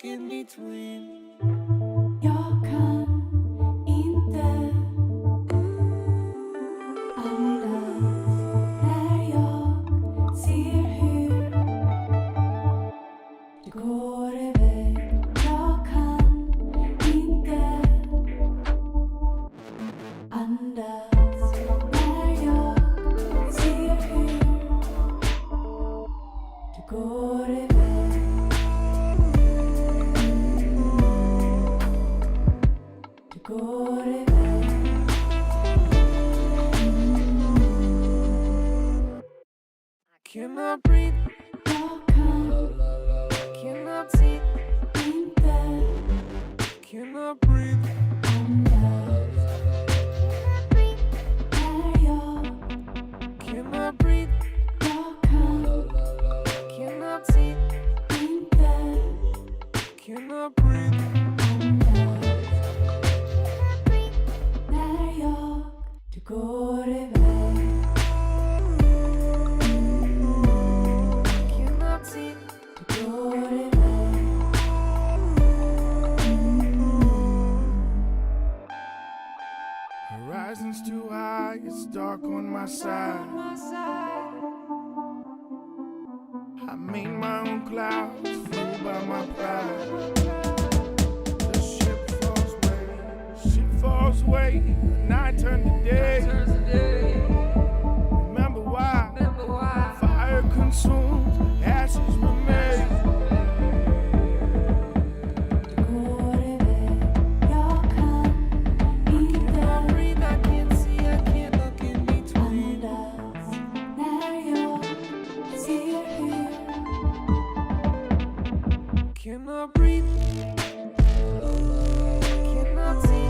look in between. Jag kan inte andas när jag ser hur du går iväg. Jag kan inte andas när jag ser hur du går iväg. Går iväg. I cannot breathe, Jag kan cannot see, inte cannot breathe. andas när jag Cannot breathe, Jag kan cannot see, inte cannot breathe. när du går iväg. Cannot see, Du går iväg. horizon's too high, it's dark on my side. I made my own clouds, flew by my pride. The ship falls away, night turned to day. Remember why? Fire consumed, ashes remain. Du går iväg. Jag kan inte Cannot breathe, I can't see, I can't look in between. andas när jag ser hur Cannot breathe, cannot see.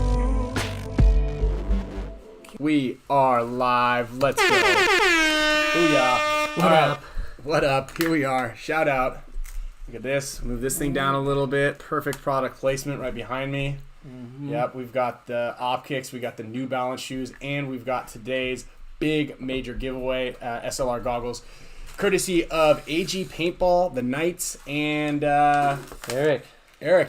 We are live. Let's go. Booyah. What up? What up? Here we are. Shout out. Look at this. Move this thing down a little bit. Perfect product placement right behind me. Yep, we've got the OPKIX, we got the New Balance shoes, and we've got today's big major giveaway, SLR goggles, courtesy of AG Paintball, the Knights, and Eric,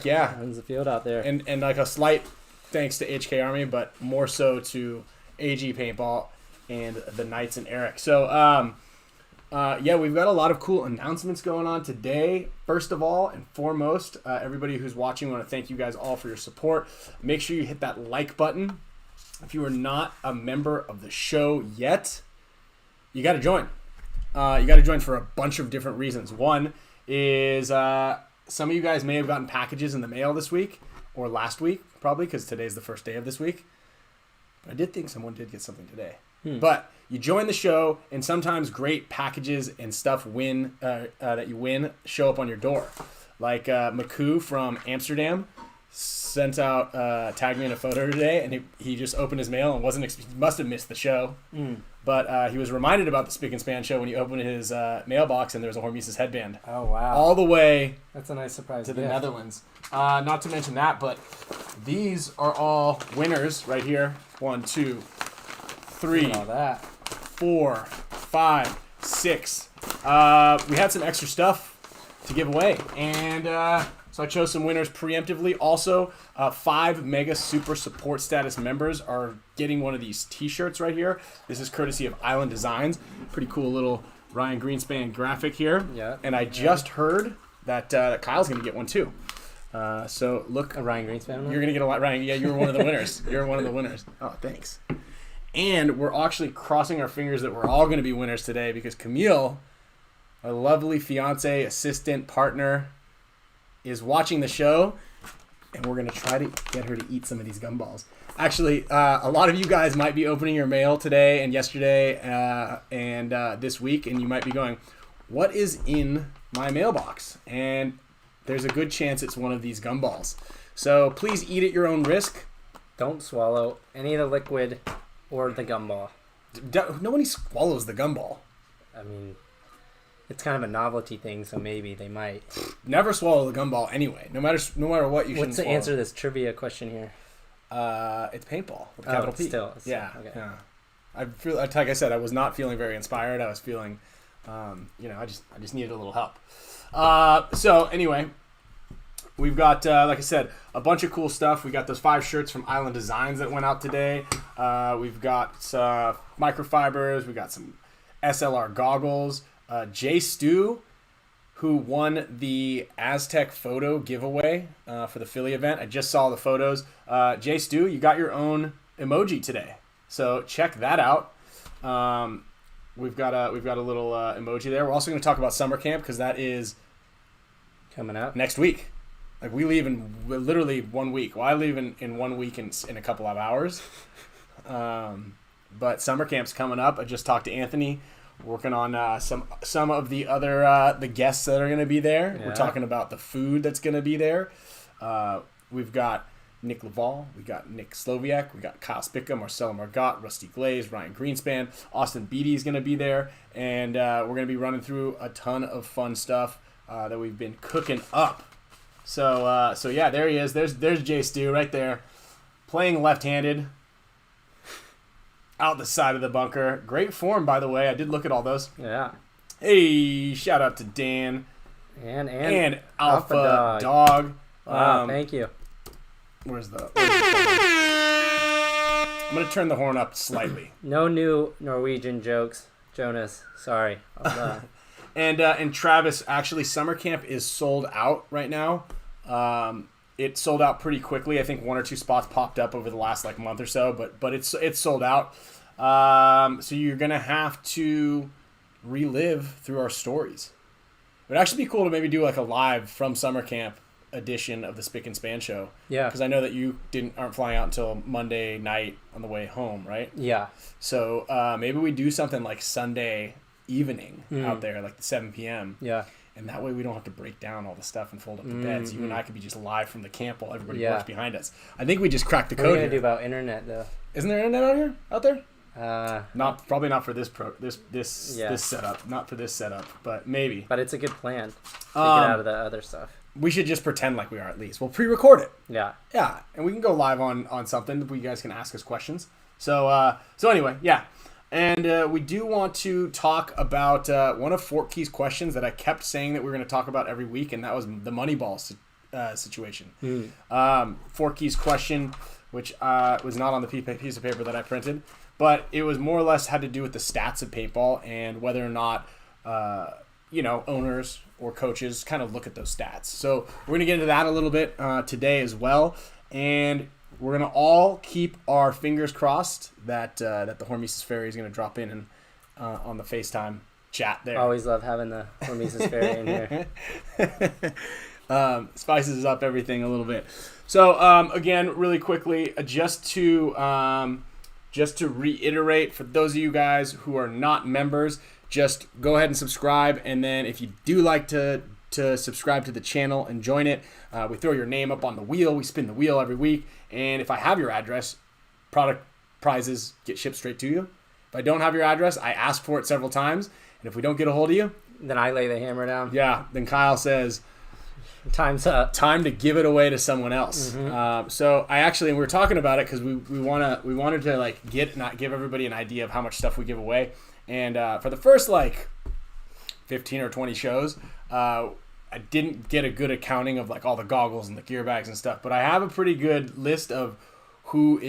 yeah. runs the field out there. And like a slight thanks to HK Army, but more so to AG Paintball and the Knights and Eric. So, yeah, we've got a lot of cool announcements going on today. First of all and foremost, everybody who's watching, I want to thank you guys all for your support. Make sure you hit that like button. If you are not a member of the show yet, you got to join. You got to join for a bunch of different reasons. One is some of you guys may have gotten packages in the mail this week or last week, probably because today's the first day of this week. But I did think someone did get something today. But you join the show, and sometimes great packages and stuff that you win show up on your door. Like Maku from Amsterdam sent out, tagged me in a photo today, and he just opened his mail and he must have missed the show. But he was reminded about the Spick Span Show when he opened his mailbox, and there was a HORMESIS headband. Oh, wow. All the way That's a nice surprise. to the Netherlands. Not to mention that, but these are all winners right here. 1, 2, 3, All that. 4, 5, 6. We had some extra stuff to give away, and so I chose some winners preemptively. Also, 5 Mega Super Support Status members are getting one of these t-shirts right here. This is courtesy of Island Designs. Pretty cool little Ryan Greenspan graphic here. Yeah. And I just heard that Kyle's going to get one too. So look, A Ryan Greenspan one? you're going to get a lot, Ryan. Yeah, you were one of the winners. You're one of the winners. Oh, thanks. And we're actually crossing our fingers that we're all going to be winners today because Camille, our lovely fiance, assistant, partner, is watching the show, and we're going to try to get her to eat some of these gumballs. Actually, a lot of you guys might be opening your mail today and yesterday and this week, and you might be going, what is in my mailbox? And there's a good chance it's one of these gumballs. So please eat at your own risk. Don't swallow any of the liquid or the gumball. Nobody swallows the gumball. I mean, it's kind of a novelty thing, so maybe they might. Never swallow the gumball anyway. No matter what, you shouldn't What's the swallow. answer to this trivia question here? It's paintball with a capital P. Still. Yeah, Okay. yeah. I feel like I said, I was not feeling very inspired. I was feeling, I just needed a little help. So anyway, we've got, like I said, a bunch of cool stuff. We got those 5 shirts from Island Designs that went out today. We've got microfibers. We got some SLR goggles. Jay Stu, who won the Aztec photo giveaway for the Philly event. I just saw the photos. Jay Stu, you got your own emoji today, so check that out. We've got a little emoji there. We're also going to talk about summer camp because that is Coming up. next week. Like we leave in literally 1 week. Well, I leave in 1 week in a couple of hours. But summer camp's coming up. I just talked to Anthony, working on some of the other the guests that are going to be there. Yeah. We're talking about the food that's going to be there. We've got Nick Laval, we got Nick Sloviak, we got Kyle Spickham, Marcelo Margot, Rusty Glaze, Ryan Greenspan, Austin Beatty is going to be there, and we're going to be running through a ton of fun stuff that we've been cooking up. So yeah, there he is. There's Jay Stu right there, playing left-handed, out the side of the bunker. Great form, by the way. I did look at all those. Yeah. Hey, shout out to Dan And Alpha Dog. Wow, thank you. Where's the horn? I'm going to turn the horn up slightly. No new Norwegian jokes, Jonas. Sorry. And Travis, actually, summer camp is sold out right now. It sold out pretty quickly. I think 1 or 2 spots popped up over the last month or so, but it's sold out. So you're going to have to relive through our stories. It would actually be cool to maybe do a live from summer camp edition of the Spick and Span Show. Yeah. Because I know that you aren't flying out until Monday night on the way home, right? Yeah. So maybe we do something like Sunday evening out there, like the 7 p.m. Yeah. And that way we don't have to break down all the stuff and fold up the beds. You and I could be just live from the camp while everybody works behind us. I think we just cracked the What are code you gonna do here. about internet though? Isn't there internet out there? Probably not for this setup. Not for this setup, but maybe. But it's a good plan to get out of the other stuff. We should just pretend like we are at least. We'll pre-record it. Yeah. Yeah, and we can go live on something where you guys can ask us questions. So anyway, yeah. And we do want to talk about one of Fort Key's questions that I kept saying that we were going to talk about every week, and that was the Moneyball situation. Fort Key's question, which was not on the piece of paper that I printed, but it was more or less had to do with the stats of paintball and whether or not owners or coaches kind of look at those stats. So we're going to get into that a little bit today as well, and we're going to all keep our fingers crossed that the HORMESIS Fairy is going to drop in and on the FaceTime chat there. Always love having the HORMESIS Fairy in here. Spices up everything a little bit. So again, really quickly, just to reiterate, for those of you guys who are not members, just go ahead and subscribe, and then if you do like to subscribe to the channel and join it, we throw your name up on the wheel. We spin the wheel every week, and if I have your address, product prizes get shipped straight to you. If I don't have your address, I ask for it several times, and if we don't get a hold of you, Then I lay the hammer down. yeah, then Kyle says, Time's up. time to give it away to someone else. So I actually, and we were talking about it because we wanted to give everybody an idea of how much stuff we give away. And for the first 15 or 20 shows, I didn't get a good accounting of all the goggles and the gear bags and stuff. But I have a pretty good list of who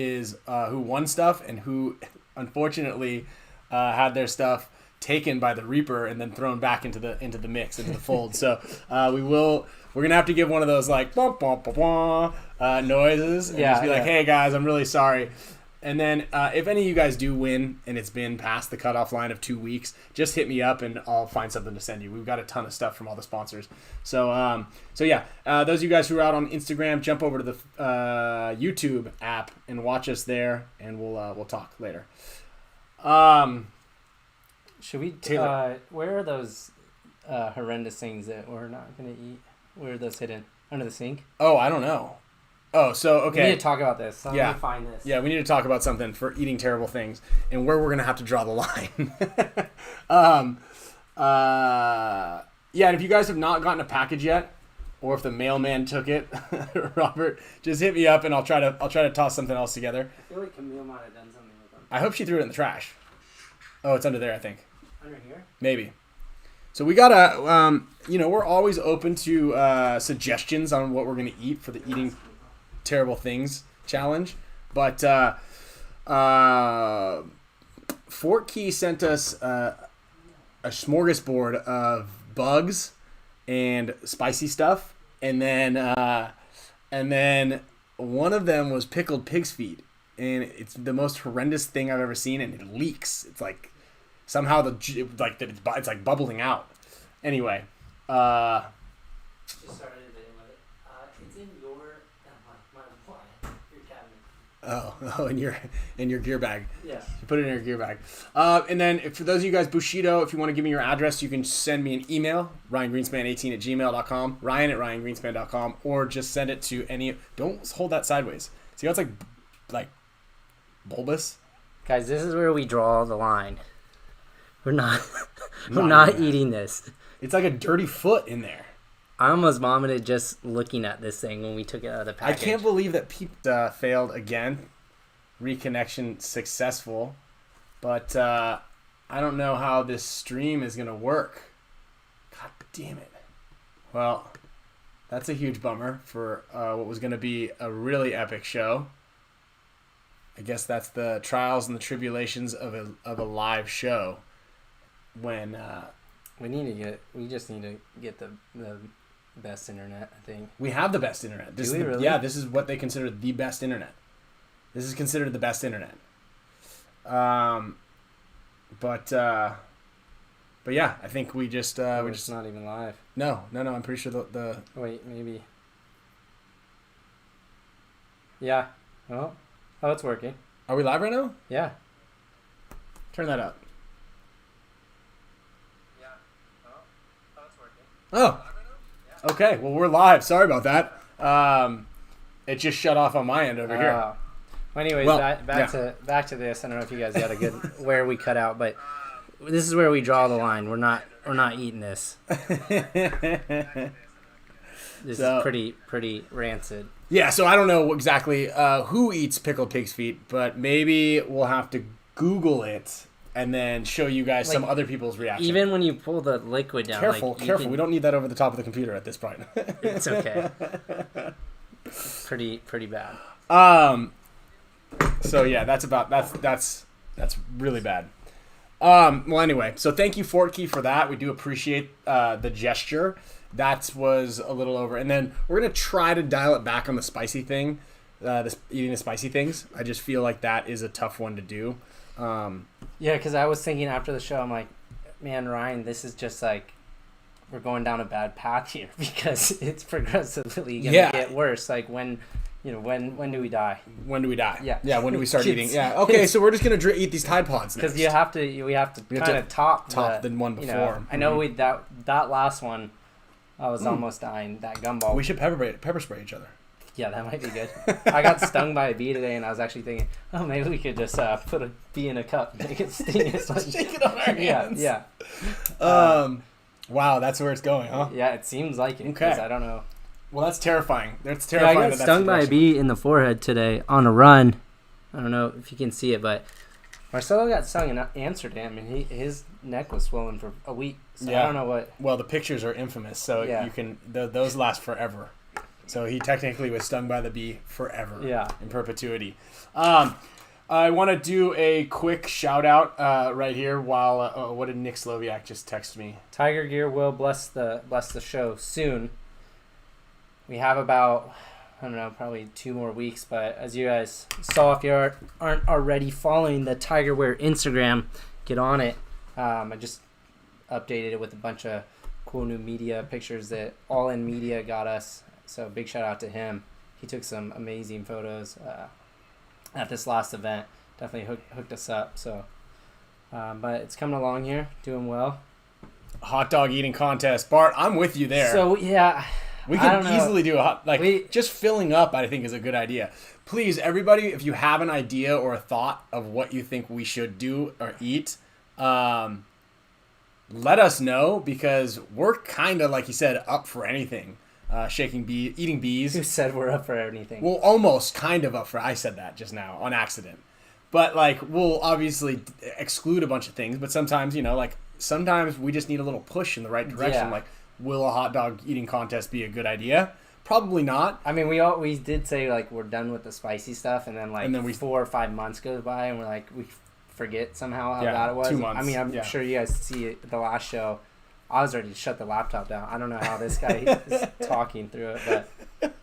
won stuff and who unfortunately had their stuff taken by the Reaper and then thrown back into the mix, into the fold. So we're gonna have to give one of those bum, bum, bum, bum, noises and just be like, hey guys, I'm really sorry. And then if any of you guys do win and it's been past the cutoff line of 2 weeks, just hit me up and I'll find something to send you. We've got a ton of stuff from all the sponsors. So yeah, those of you guys who are out on Instagram, jump over to the YouTube app and watch us there, and we'll talk later. Should we? Taylor. Where are those horrendous things that we're not gonna eat? Where are those hidden? Under the sink? Oh, I don't know. Oh, so okay. We need to talk about this. So Yeah. Let me find this. Yeah, we need to talk about something for eating terrible things and where we're going to have to draw the line. Yeah, and if you guys have not gotten a package yet, or if the mailman took it, Robert, just hit me up and I'll try to toss something else together. I feel like Camille might have done something with them. I hope she threw it in the trash. Oh, it's under there, I think. Under here? Maybe. So we gotta, we're always open to suggestions on what we're gonna eat for the Eating Terrible Things challenge. But Fort Key sent us a smorgasbord of bugs and spicy stuff, and then one of them was pickled pig's feet, and it's the most horrendous thing I've ever seen, and it leaks. It's like somehow it's like bubbling out. Anyway, Just started a video with it. It's in your cabinet. in your gear bag. Yeah. You put it in your gear bag. And then for those of you guys, Bushido, if you want to give me your address, you can send me an email, ryangreenspan18@gmail.com, ryan@ryangreenspan.com, or just send it to any. Don't hold that sideways. See how it's like bulbous? Guys, this is where we draw the line. We're not Not eating this. It's like a dirty foot in there. I almost vomited just looking at this thing when we took it out of the I package. can't believe that people failed again. Reconnection successful. But I don't know how this stream is going to work. God damn it. Well, that's a huge bummer for what was going to be a really epic show. I guess that's the trials and the tribulations of a live show. When we just need to get the best internet, I think. we have the best internet. This Do is we the- really? Yeah, this is what they consider the best internet. This is considered the best internet. But yeah, I think we just we It's just not even live. no. I'm pretty sure the Wait, maybe. Yeah. Oh, it's working. are we live right now? Yeah. Turn that up. Yeah. Oh, it's working. Oh. Okay. Well, we're live. Sorry about that. It just shut off on my end over here. Well, anyways, Well, back to this. I don't know if you guys got a good where we cut out, but this is where we draw the line. We're not eating this. This So- is pretty rancid. Yeah. So I don't know exactly who eats pickled pig's feet, but maybe we'll have to Google it and then show you guys some Like, other people's reaction. Even when you pull the liquid down, careful, like, you careful. can- We don't need that over the top of the computer at this point. It's okay. Pretty bad. So yeah, that's really bad. Well, anyway, so thank you, Fort Key, for that. We do appreciate the gesture. That was a little over, and then we're gonna try to dial it back on the spicy thing, eating the spicy things. I just feel like that is a tough one to do. Yeah, because I was thinking after the show, I'm like, man, Ryan, this is just like we're going down a bad path here because it's progressively gonna Yeah. get worse. Like when do we die? When do we die? Yeah. When do we start Kids. eating? Yeah. Okay, so we're just gonna eat these Tide Pods Because next. we have to We have kind of top the one you know, before. I know Mhm. that last one, I was almost dying. That gumball. We should pepper spray each other. Yeah, that might be good. I got stung by a bee today, and I was actually thinking, oh, maybe we could just put a bee in a cup and make it sting. It's like, Shake it on our hands. yeah. Wow, that's where it's going, huh? Yeah, it seems like it. 'Cause Okay. I don't know. Well, that's terrifying. That's Yeah, I terrifying. got that that's stung the by a direction. bee in the forehead today on a run. I don't know if you can see it, but Marcelo got stung in Amsterdam, and his neck was swollen for a week. So Yeah. I don't know what. Well, the pictures are infamous, so Yeah. you can those last forever. So he technically was stung by the bee forever. Yeah. In perpetuity. I want to do a quick shout out right here. While what did Nick Sloviak just text me? Tiger Gear will bless the show soon. We have about, I don't know, probably 2 more weeks. But as you guys saw, if you aren't already following the Tiger Wear Instagram, get on it. I just updated it with a bunch of cool new media pictures that All In Media got us. So big shout out to him. He took some amazing photos at this last event. Definitely hooked us up. So, but it's coming along here, doing well. Hot dog eating contest. Bart, I'm with you there. So yeah, we I don't can know. easily do just filling up, I think, is a good idea. Please, everybody, if you have an idea or a thought of what you think we should do or eat, let us know, because we're kind of, like you said, up for anything. Eating bees. Who said we're up for anything? Well, almost kind of up for. I said that just now on accident. But like, we'll obviously exclude a bunch of things. But sometimes, like sometimes we just need a little push in the right direction. Yeah. Like, will a hot dog eating contest be a good idea? Probably not. I mean, we did say like we're done with the spicy stuff, and then like And then 4 or 5 months goes by, and we're like we forget somehow how Yeah, bad it was. 2 months. I mean, I'm Yeah. sure you guys see it, the last show. I was ready to shut the laptop down. I don't know how this guy is talking through it, but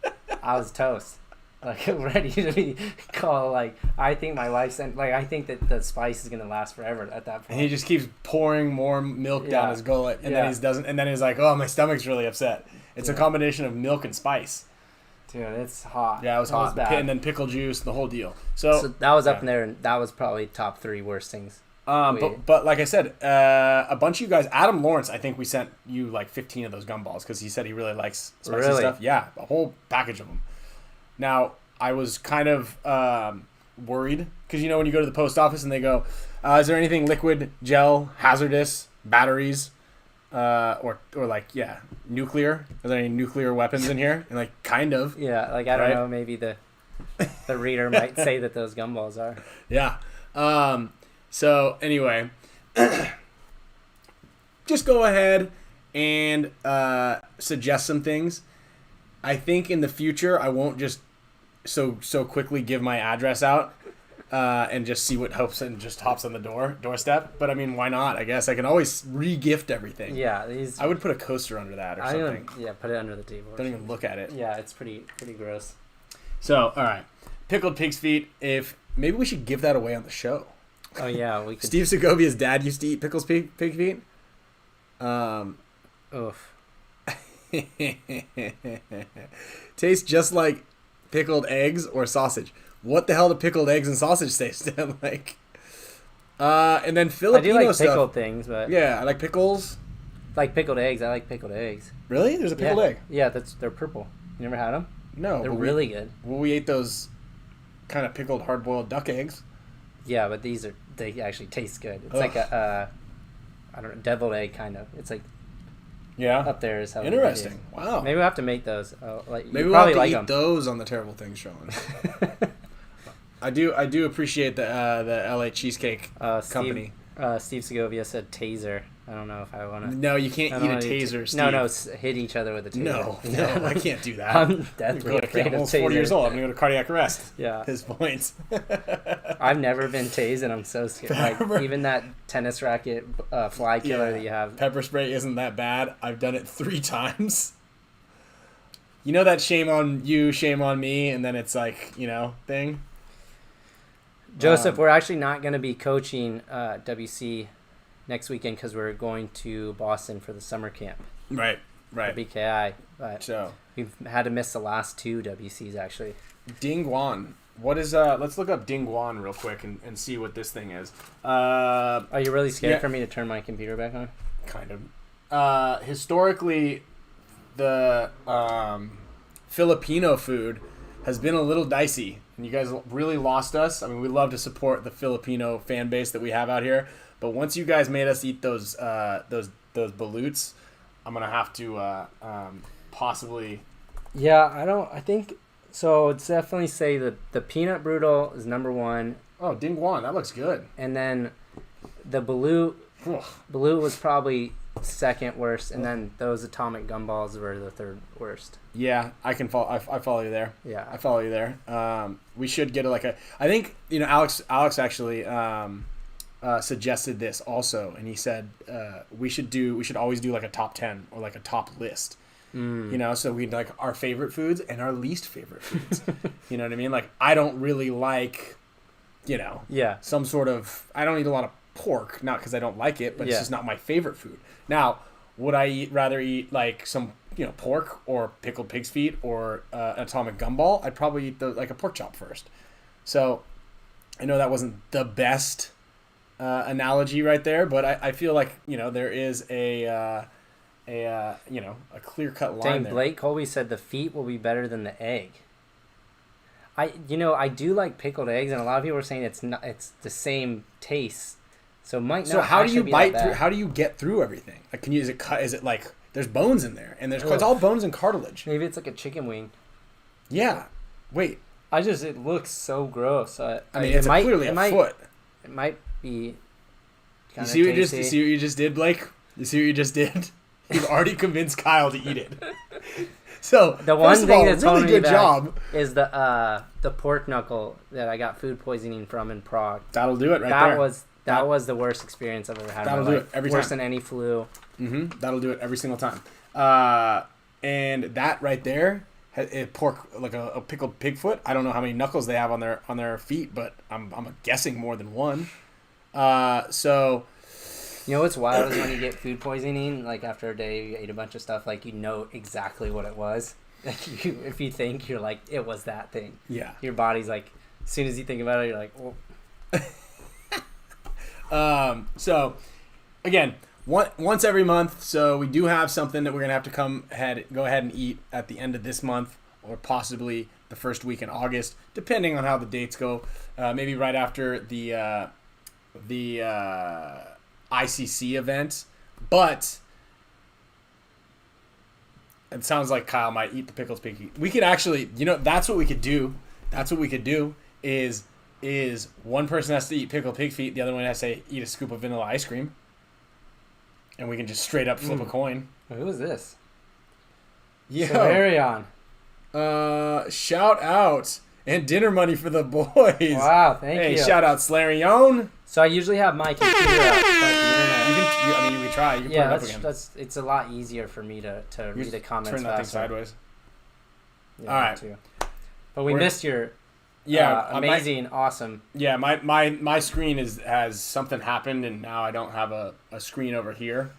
I was toast. Like ready to be called. Like I think my life's I think that the spice is gonna last forever at that point. And he just keeps pouring more milk down his gullet, and then he's like, "Oh, my stomach's really upset." It's a combination of milk and spice. Dude, it's hot. Yeah, it was hot. bad. And then pickle juice, the whole deal. So that was up in there, and that was probably top 3 worst things. But like I said, a bunch of you guys, Adam Lawrence, I think we sent you like 15 of those gumballs because he said he really likes spicy stuff. Yeah, a whole package of them. Now, I was kind of worried because, when you go to the post office and they go, is there anything liquid, gel, hazardous, batteries, or nuclear? Are there any nuclear weapons in here? And like, kind of. Yeah, like I don't know, maybe the reader might say that those gumballs are. Yeah. So anyway, just go ahead and suggest some things. I think in the future I won't just so quickly give my address out and just see what hops on the doorstep. But I mean, why not? I guess I can always re-gift everything. Yeah, I would put a coaster under that or something. Put it under the table. Don't even look at it. Yeah, it's pretty gross. So all right, pickled pig's feet. If maybe we should give that away on the show. Oh yeah, we could. Steve Segovia's dad used to eat pig feet. Oof. Tastes just like pickled eggs or sausage. What the hell do pickled eggs and sausage taste like? And then Filipino I do like stuff. pickled things, but Yeah, I like pickles. like pickled eggs. I like pickled eggs. Really? There's a pickled egg? Yeah, they're purple. You never had them? No. They're really good. Well, we ate those kind of pickled hard-boiled duck eggs. Yeah, but they actually taste good. It's Ugh. like a I don't know, deviled egg kind of. It's like Yeah. up there is how Interesting. Wow. Maybe we'll have to make those. Maybe we'll probably have to like eat them. those on the Terrible Things show. I do appreciate the LA Cheesecake Company. Steve Segovia said taser. I don't know if I want to. No, you can't eat a taser, Steve. No, hit each other with a taser. No, I can't do that. I'm deathly afraid of almost 40 years tasers. old. I'm going to go to cardiac arrest. Yeah. At this point. I've never been tased, and I'm so scared. Like, even that tennis racket fly killer that you have. Pepper spray isn't that bad. I've done it 3 times. You know that shame on you, shame on me, and then it's like, thing? Joseph, we're actually not going to be coaching WC next weekend because we're going to Boston for the summer camp. Right. For BKI. But So, we've had to miss the last 2 WCs, actually. Ding Guan. What is, let's look up Ding Guan real quick and see what this thing is. Are you really scared yeah. for me to turn my computer back on? Kind of. Historically, the Filipino food has been a little dicey, and you guys really lost us. I mean, we love to support the Filipino fan base that we have out here, but once you guys made us eat those balutes, I'm gonna have to possibly. Yeah, I think so. It's definitely say that the peanut brutal is number 1, Oh, Ding Guan, that looks good. and then the balut was probably second worst, and then those atomic gumballs were the 3rd worst. Yeah, I can follow. I follow you there. Yeah. I follow you there. We should get I think Alex actually suggested this also, and he said we should always do like a top 10 or like a top list. So we like our favorite foods and our least favorite foods. You know what I mean? Like, I don't really like, some sort of, I don't eat a lot of pork, not because I don't like it, but it's just not my favorite food. Now, would I rather eat like some, pork or pickled pig's feet or atomic gumball? I'd probably eat like a pork chop first. So I know that wasn't the best analogy right there, but I feel like, there is a clear-cut line Dang, there. Blake Colby said the feet will be better than the egg. I do like pickled eggs, and a lot of people are saying it's the same taste. So it might not. So how do you be bite that through? bad. How do you get through everything? Like, is it like there's bones in there, and it's all bones and cartilage? Maybe it's like a chicken wing. Yeah. Wait. It looks so gross. I mean, it's clearly a foot. It might be You see what you just did, Blake? You see what you just did? You've already convinced Kyle to eat it. So The one first of thing all, that's really holding me good back job. is the pork knuckle that I got food poisoning from in Prague. That'll do it right that there. That was the worst experience I've ever had. That'll in my do life. it every Worse time. than any flu. That'll do it every single time. And that right there, it pork like a pickled pigfoot. I don't know how many knuckles they have on their feet, but I'm guessing more than one. So You know what's wild is when you get food poisoning, like after a day you ate a bunch of stuff, like you know exactly what it was. Like if you think, you're like, it was that thing. yeah. Your body's like, as soon as you think about it, you're like, well. So again, once every month. So we do have something that we're gonna have to go ahead and eat at the end of this month, or possibly the first week in August, depending on how the dates go. Maybe right after the ICC event, but it sounds like Kyle might eat the pickles pinky. We could actually, that's what we could do. That's what we could do is one person has to eat pickled pig feet, the other one has to eat a scoop of vanilla ice cream, and we can just straight up flip a coin. Who is this? Yeah. Solarion. Shout out and dinner money for the boys. Wow, thank Hey, you. shout out Slarion. So I usually have my computer up, but the internet. You can try. You can put it up again. It's a lot easier for me to read the comments Turn that thing faster. sideways. Yeah, All right. too. But we missed your amazing, awesome. Yeah, my screen has something happened, and now I don't have a screen over here.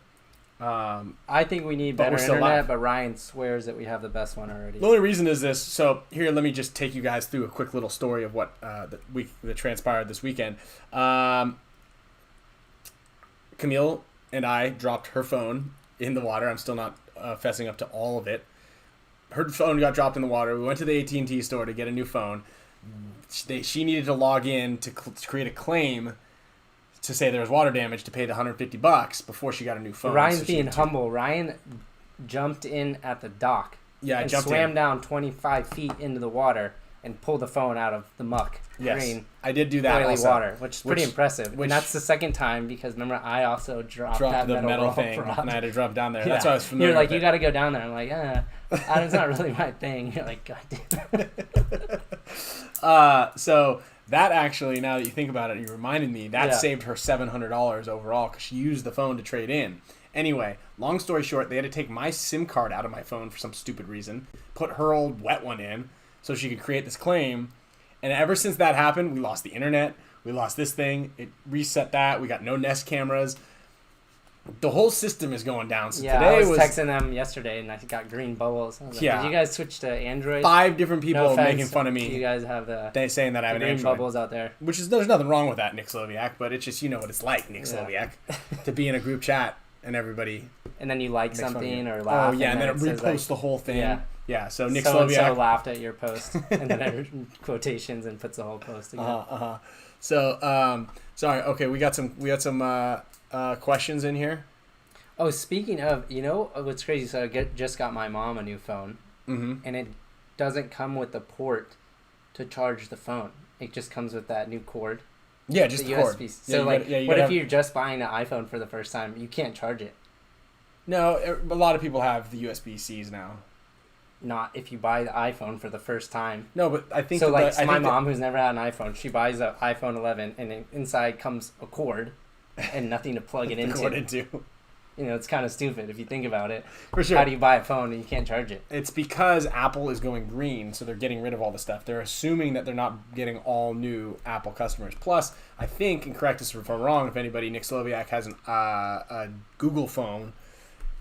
I think we need But better we're still internet, live. but Ryan swears that we have the best one already. The only reason is this. So here, let me just take you guys through a quick little story of what that transpired this weekend. Camille and I dropped her phone in the water. I'm still not fessing up to all of it. Her phone got dropped in the water. We went to the AT&T store to get a new phone. She needed to log in to create a claim to say there was water damage to pay the $150 before she got a new phone. Ryan's So she being could- humble. Ryan jumped in at the dock Yeah, I and jumped swam in. down 25 feet into the water and pulled the phone out of the muck. Yes, Green, I did do that oily also. water, which is pretty impressive. which- And that's the second time because remember I also dropped Dropped that the metal roll thing, prop. and I had to drop down there. Yeah. That's why I was familiar You're like, with you it. got to go down there. I'm like, that's not really my thing. You're like, God damn. So that actually, now that you think about it, you reminded me, that Yeah. saved her $700 overall because she used the phone to trade in. Anyway, long story short, they had to take my SIM card out of my phone for some stupid reason, put her old wet one in so she could create this claim. And ever since that happened, we lost the internet. We lost this thing. It reset that. We got no Nest cameras. The whole system is going down. So Yeah, today I was texting them yesterday and I got green bubbles. I was like, Yeah. did you guys switch to Android? 5 different people No offense, making fun of You me. guys have the They saying that I have an green Android. bubbles out there. Which is, there's nothing wrong with that, Nick Sloviak, but it's just, what it's like, Nick Yeah. Sloviak, to be in a group chat and everybody And then you like makes fun of something you. or laugh. Oh, yeah, and then it says, reposts like, the whole thing. Yeah. Yeah, so Nick so-and-so Sloviak. laughed at your post. And then I quotations and puts the whole post again. So, sorry, okay, we got some questions in here. Oh, speaking of, what's crazy? So I just got my mom a new phone. Mm-hmm. And it doesn't come with the port to charge the phone. It just comes with that new cord. Yeah, just the cord. USB. Yeah, So, you like, gotta- yeah, you what gotta if have- you're just buying an iPhone for the first time? You can't charge it. No, a lot of people have the USB-Cs now. Not if you buy the iPhone for the first time. No, but I think So, that like, the- I my think that- mom, who's never had an iPhone, she buys an iPhone 11, and inside comes a cord and nothing to plug it the into. cord into. It's kind of stupid if you think about it. For sure. How do you buy a phone and you can't charge it? It's because Apple is going green, so they're getting rid of all the stuff. They're assuming that they're not getting all new Apple customers. Plus, I think, and correct us if I'm wrong, if anybody, Nick Sloviak has a Google phone,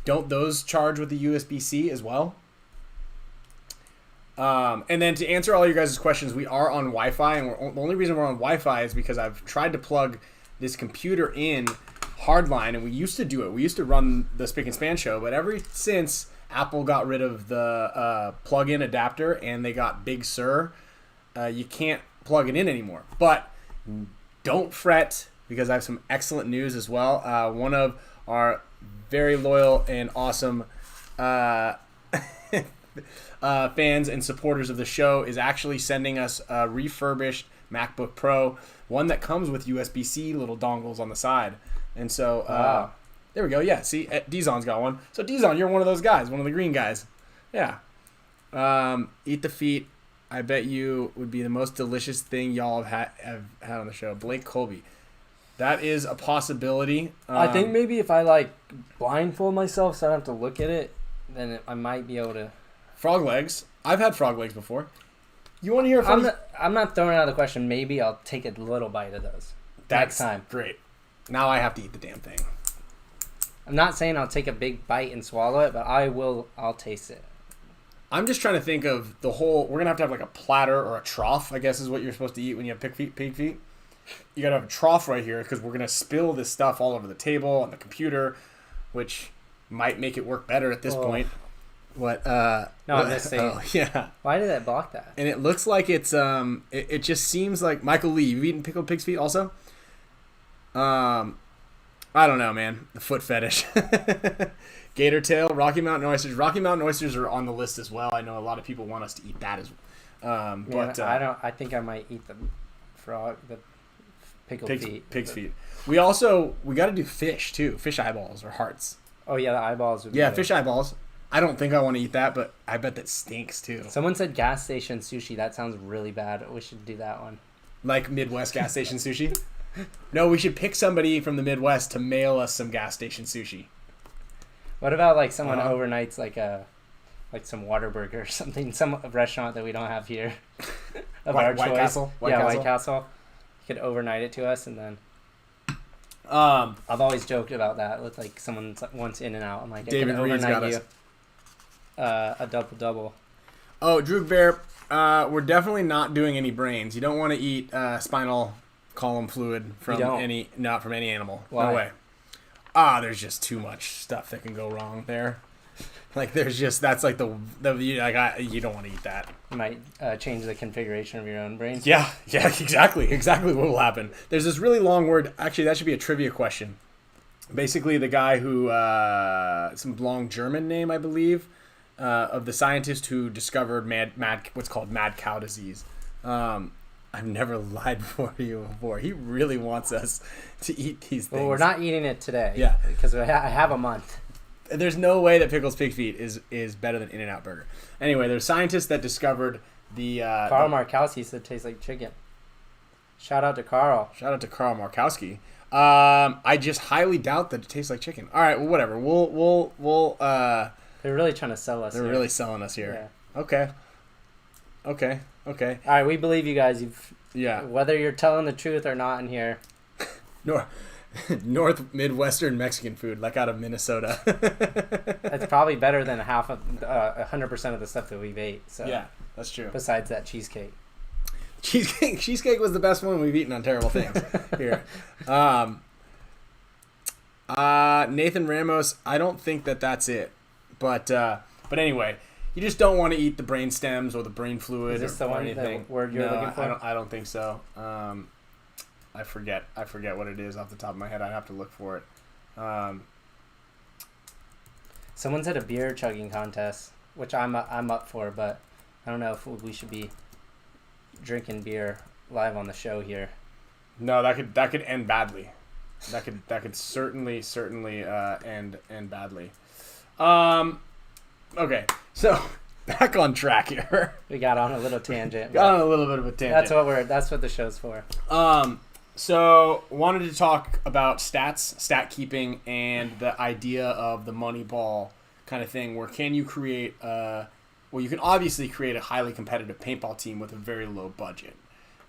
don't those charge with the USB-C as well? And then to answer all your guys' questions, we are on Wi-Fi, and the only reason we're on Wi-Fi is because I've tried to plug this computer in hardline, and we used to do it. We used to run the Spick Span Show, but ever since Apple got rid of the plug-in adapter and they got Big Sur, you can't plug it in anymore. But don't fret, because I have some excellent news as well. One of our very loyal and awesome fans and supporters of the show is actually sending us a refurbished MacBook Pro, one that comes with USB-C little dongles on the side. And so Wow. there we go. Yeah, see, Dizon's got one. So Dizon, you're one of those guys, one of the green guys. Yeah. Eat the feet. I bet you would be the most delicious thing y'all have had on the show. Blake Colby. That is a possibility. I think maybe if I like blindfold myself so I don't have to look at it, then I might be able to. Frog legs. I've had frog legs before. You want to hear a I'm funny... not throwing out the question. Maybe I'll take a little bite of those next time. Great. Now I have to eat the damn thing. I'm not saying I'll take a big bite and swallow it, but I'll taste it. I'm just trying to think of the whole... We're going to have like a platter or a trough, I guess is what you're supposed to eat when you have pig feet. You got to have a trough right here because we're going to spill this stuff all over the table and the computer, which might make it work better at this point. What? No, I'm just saying. Oh, yeah. Why did that block that? And it looks like it's... It just seems like... Michael Lee, you've eaten pickled pig's feet also? I don't know, man. The foot fetish. Gator tail, Rocky Mountain oysters. Rocky Mountain oysters are on the list as well. I know a lot of people want us to eat that as well. But I think I might eat the pickled feet. Pig's feet. We got to do fish too. Fish eyeballs or hearts. Oh yeah, the eyeballs would be good. Fish eyeballs. I don't think I want to eat that, but I bet that stinks too. Someone said gas station sushi. That sounds really bad. We should do that one. Like Midwest gas station sushi? No, we should pick somebody from the Midwest to mail us some gas station sushi. What about like someone overnights like some Whataburger or something, some restaurant that we don't have here of our choice? Castle? White Castle. You could overnight it to us, and then I've always joked about that with like someone once in and out. I'm like, David Reed's got us. A double. Oh, Drew Bear, we're definitely not doing any brains. You don't want to eat spinal column fluid from any animal. Why? No way. There's just too much stuff that can go wrong there. Like that's like you don't want to eat that. You might change the configuration of your own brain. Yeah, exactly what will happen. There's this really long word. Actually, that should be a trivia question. Basically, the guy who some long German name, I believe, of the scientist who discovered what's called mad cow disease. I've never lied for you before. He really wants us to eat these things. Well, we're not eating it today. Yeah. Because I have a month. There's no way that Pickles Pig Feet is better than In-N-Out Burger. Anyway, there's scientists that discovered the... Carl Markowski said it tastes like chicken. Shout out to Carl. Shout out to Carl Markowski. I just highly doubt that it tastes like chicken. All right, well, whatever. We'll They're really trying to sell us. They're really selling us here. Yeah. Okay. All right, we believe you guys. Yeah. Whether you're telling the truth or not in here. North Midwestern Mexican food, like out of Minnesota. That's probably better than 100% of the stuff that we've ate. So yeah, that's true. Besides that cheesecake. Cheesecake was the best one we've eaten on Terrible Things here. Nathan Ramos, I don't think that's it. But anyway, you just don't want to eat the brain stems or the brain fluid. Is this the one anything. The word you're looking for? I don't think so. I forget what it is off the top of my head. I'd have to look for it. Someone said a beer chugging contest, which I'm up for, but I don't know if we should be drinking beer live on the show here. No, that could end badly. That could certainly end badly. Okay, so back on track here. We got on a little tangent. Got on a little bit of a tangent. That's what the show's for. So wanted to talk about stats, stat keeping, and the idea of the Moneyball kind of thing. Where can you create you can obviously create a highly competitive paintball team with a very low budget.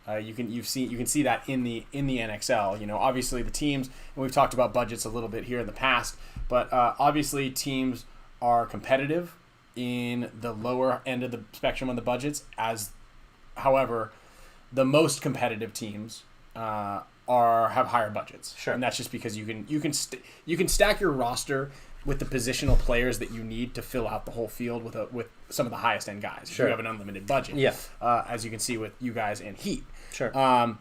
You can see that in the NXL. You know, obviously the teams, and we've talked about budgets a little bit here in the past, but obviously teams are competitive in the lower end of the spectrum on the budgets. However, the most competitive teams have higher budgets. Sure. And that's just because you can stack your roster with the positional players that you need to fill out the whole field with some of the highest end guys. Sure. You have an unlimited budget. Yeah. As you can see with you guys and Heat. Sure. I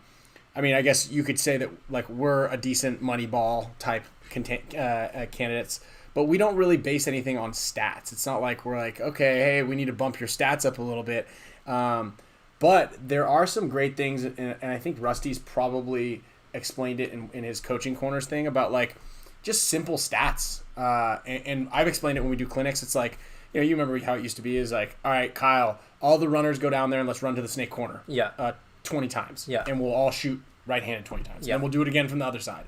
mean, I guess you could say that like we're a decent Moneyball type candidates, but we don't really base anything on stats. It's not like we're like, okay, hey, we need to bump your stats up a little bit. But there are some great things, and I think Rusty's probably explained it in his coaching corners thing about like just simple stats. And I've explained it when we do clinics. It's like, you remember how it used to be is like, all right, Kyle, all the runners go down there and let's run to the snake corner. Yeah. 20 times. Yeah. And we'll all shoot right-handed 20 times. Yeah. And we'll do it again from the other side.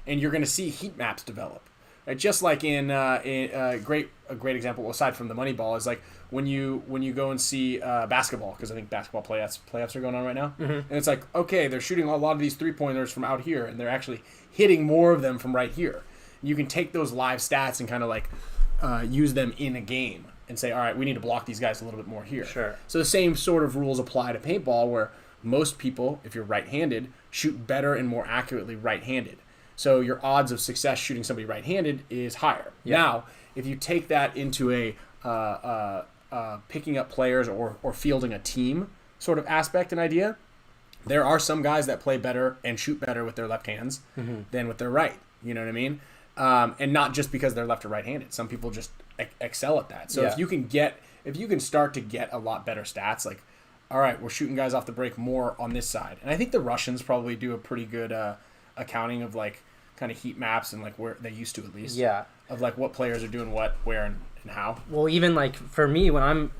And you're going to see heat maps develop. Right? Just like in a great example, aside from the money ball, is like when you go and see basketball, because I think basketball playoffs are going on right now. Mm-hmm. And it's like, okay, they're shooting a lot of these three-pointers from out here, and they're actually hitting more of them from right here. You can take those live stats and kind of like use them in a game and say, all right, we need to block these guys a little bit more here. Sure. So the same sort of rules apply to paintball, where most people, if you're right-handed, shoot better and more accurately right-handed. So your odds of success shooting somebody right-handed is higher. Yeah. Now, if you take that into a picking up players or fielding a team sort of aspect and idea, there are some guys that play better and shoot better with their left hands than with their right. You know what I mean? And not just because they're left or right-handed. Some people just excel at that. So if you can start to get a lot better stats, like, all right, we're shooting guys off the break more on this side. And I think the Russians probably do a pretty good accounting of like kind of heat maps and like where they used to, at least. Yeah. Of like what players are doing what, where, and how. Well, even like for me, when I'm,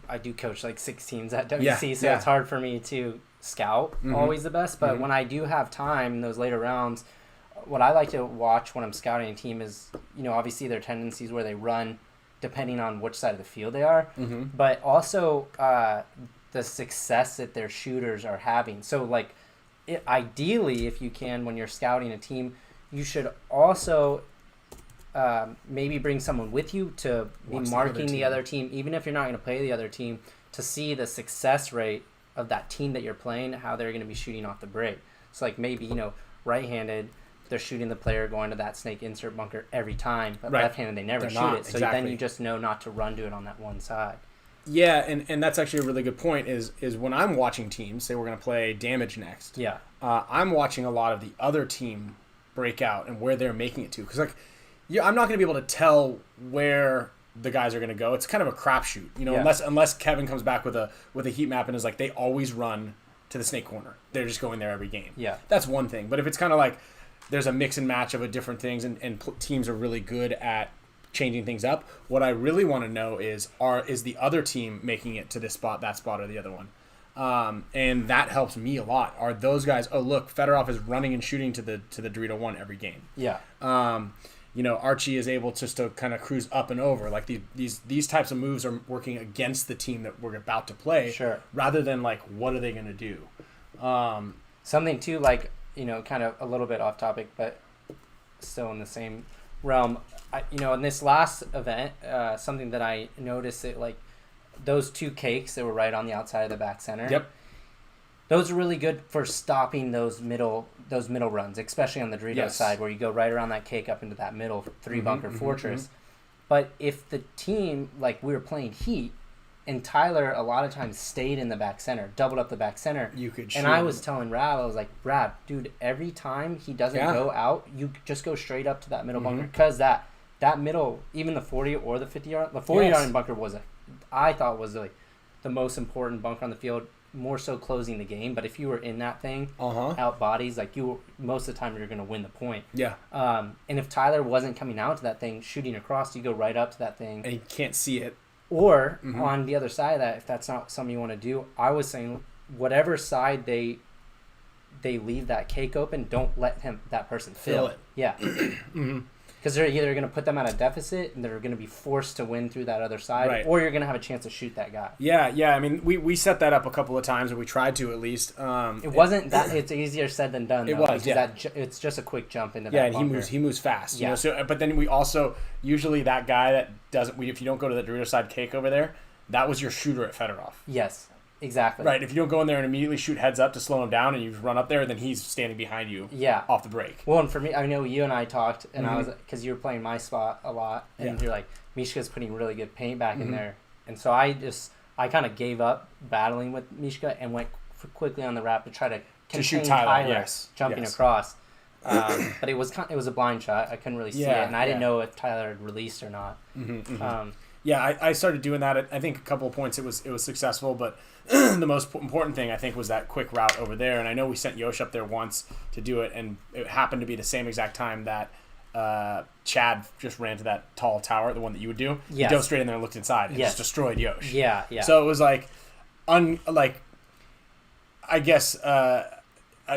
I do coach like 6 teams at WC, so it's hard for me to scout always the best. But when I do have time in those later rounds, what I like to watch when I'm scouting a team is, obviously their tendencies where they run depending on which side of the field they are, but also the success that their shooters are having. So like, ideally, if you can, when you're scouting a team, you should also maybe bring someone with you to be marking the other team, even if you're not going to play the other team, to see the success rate of that team that you're playing, how they're going to be shooting off the break. So like maybe, right-handed, they're shooting the player going to that snake insert bunker every time, but left-handed they never shoot it. So then you just know not to run to it on that one side. Yeah, and that's actually a really good point is when I'm watching teams, say we're going to play damage next. Yeah. I'm watching a lot of the other team break out and where they're making it to. Because, like, I'm not going to be able to tell where the guys are going to go. It's kind of a crapshoot, unless Kevin comes back with a heat map and is like, they always run to the snake corner. They're just going there every game. Yeah. That's one thing. But if it's kind of like there's a mix and match of different things and teams are really good at changing things up, what I really want to know is the other team making it to this spot, that spot, or the other one? And that helps me a lot. Are those guys, oh look, Fedorov is running and shooting to the Dorito 1 every game. Yeah. Archie is able just to kind of cruise up and over. Like these types of moves are working against the team that we're about to play. Sure. Rather than like, what are they going to do? Something too, like, kind of a little bit off topic, but still in the same realm. In this last event, something that I noticed, it like those 2 cakes that were right on the outside of the back center. Yep. Those are really good for stopping those middle runs, especially on the Dorito side, where you go right around that cake up into that middle 3 bunker fortress. But if the team, like we were playing Heat, and Tyler a lot of times stayed in the back center, doubled up the back center. You could shoot. And I was telling Rab, I was like, Rab, dude, every time he doesn't go out, you just go straight up to that middle bunker. Because that middle, even the 40 or the 50-yard, the 40-yard bunker I thought was like the most important bunker on the field, more so closing the game. But if you were in that thing, out bodies, like most of the time you're going to win the point. Yeah. And if Tyler wasn't coming out to that thing, shooting across, you go right up to that thing. And you can't see it. Or on the other side of that, if that's not something you want to do, I was saying whatever side they leave that cake open, don't let that person fill it. Yeah. Because they're either going to put them at a deficit and they're going to be forced to win through that other side, or you're going to have a chance to shoot that guy. Yeah. I mean, we set that up a couple of times, or we tried to at least. It wasn't that. It's easier said than done. It was. Yeah. It's just a quick jump into that. Yeah, and he moves fast. Yeah. So, but then we also usually that guy that doesn't. If you don't go to the Dorito side cake over there, that was your shooter at Fedorov. Yes. Exactly. Right. If you don't go in there and immediately shoot heads up to slow him down and you run up there, then he's standing behind you off the break. Well, and for me, I know you and I talked, and I was, because you were playing my spot a lot, and you're like, Mishka's putting really good paint back in there. And so I kind of gave up battling with Mishka and went quickly on the wrap to try to contain Tyler jumping across. But it was a blind shot. I couldn't really see it, and I didn't know if Tyler had released or not. Yeah, I started doing that. I think a couple of points it was successful, but the most important thing I think was that quick route over there. And I know we sent Yosh up there once to do it, and it happened to be the same exact time that Chad just ran to that tall tower, the one that you would do. Yes. He dove straight in there and looked inside and Yes. just destroyed Yosh. Yeah. So it was like, I guess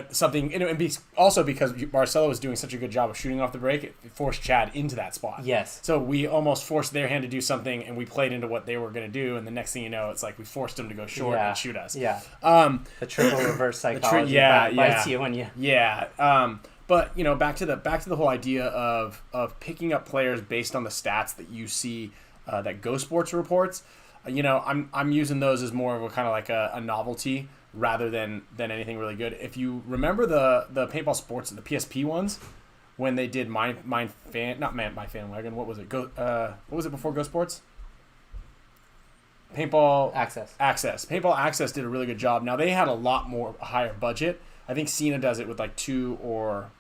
something, and also because Marcelo was doing such a good job of shooting off the break, it forced Chad into that spot. Yes. So we almost forced their hand to do something, and we played into what they were going to do, and the next thing you know, it's like we forced them to go short and shoot us. Yeah. The triple reverse psychology bites you when you. Yeah. But back to the whole idea of picking up players based on the stats that you see that Go Sports reports. I'm using those as more of a kind of like a novelty rather than anything really good. If you remember the paintball sports, the PSP ones, when they did my Fanwagon, what was it? What was it before Go Sports? Paintball Access. Paintball Access did a really good job. Now they had a lot more higher budget. I think Cena does it with like 2 or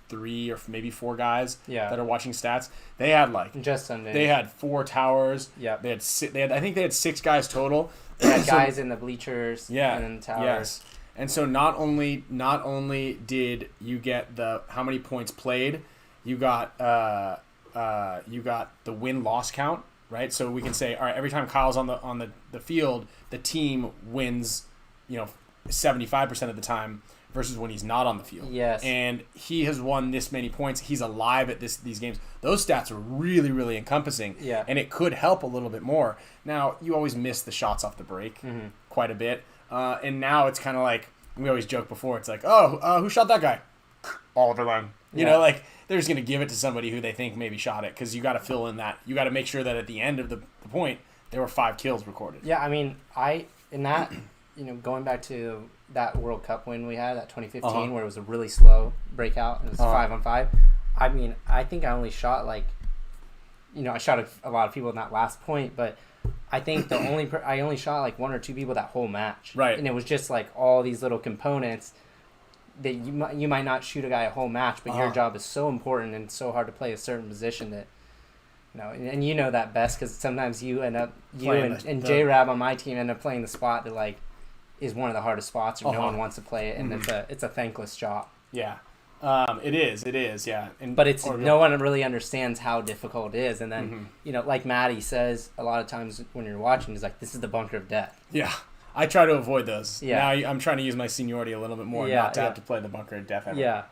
3 or maybe 4 guys that are watching stats. They had just under. They had 4 towers. Yeah. I think they had 6 guys total. They had guys in the bleachers. Yeah. And in the towers. Yes. And so not only did you get how many points played, you got the win-loss count, right? So we can say, all right, every time Kyle's on the field, the team wins, 75% of the time versus when he's not on the field. Yes. And he has won this many points. He's alive at these games. Those stats are really, really encompassing. Yeah. And it could help a little bit more. Now, you always miss the shots off the break quite a bit. And now it's kind of like, we always joke before, it's like, who shot that guy? Oliver Lund. You know, like, they're just going to give it to somebody who they think maybe shot it, because you got to fill in that. You got to make sure that at the end of the point, there were 5 kills recorded. Yeah, I mean, going back to that World Cup win we had, that 2015, where it was a really slow breakout, and it was 5-on-5. I mean, I think I only shot I shot a lot of people in that last point, but I think I only shot like 1 or 2 people that whole match. Right. And it was just like all these little components that you might not shoot a guy a whole match, but your job is so important and so hard to play a certain position that. And you know that best, because sometimes you end up and J-Rab on my team end up playing the spot that is one of the hardest spots, or no one wants to play it, and it's a thankless job. Yeah, it is. Yeah, But no one really understands how difficult it is, and then like Maddie says a lot of times when you're watching, is like, this is the bunker of death. Yeah, I try to avoid those. Yeah. Now I'm trying to use my seniority a little bit more, not to have to play the bunker of death ever. Yeah.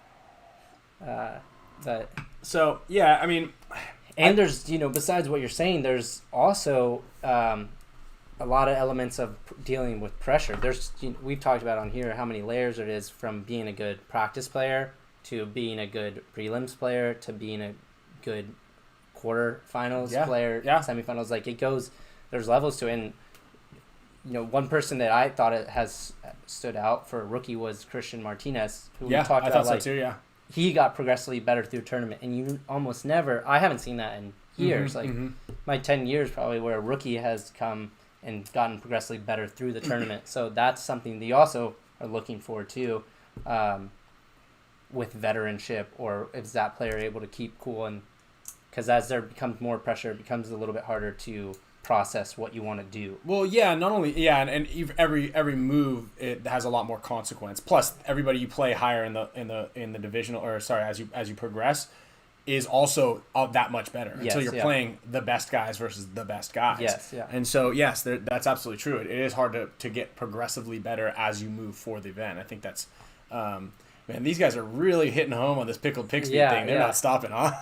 But so yeah, I mean. And there's, besides what you're saying, there's also a lot of elements of dealing with pressure. We've talked about on here how many layers it is from being a good practice player to being a good prelims player to being a good quarterfinals player, semifinals. Like, it goes, there's levels to it. And, one person that I thought it has stood out for a rookie was Christian Martinez, who we talked about. I thought so too, yeah. He got progressively better through tournament, and you almost never. I haven't seen that in years. My 10 years probably, where a rookie has come and gotten progressively better through the tournament. So that's something that you also are looking for too, with veteranship, or is that player able to keep cool? And because as there becomes more pressure, it becomes a little bit harder to process what you want to do. Well, yeah, not only and every move, it has a lot more consequence. Plus, everybody you play higher in the divisional, or sorry, as you progress, is also that much better until you're playing the best guys versus the best guys. Yes, yeah. And so yes, that's absolutely true. It is hard to get progressively better as you move for the event. I think that's man, these guys are really hitting home on this pickled pig speed thing. They're not stopping, huh?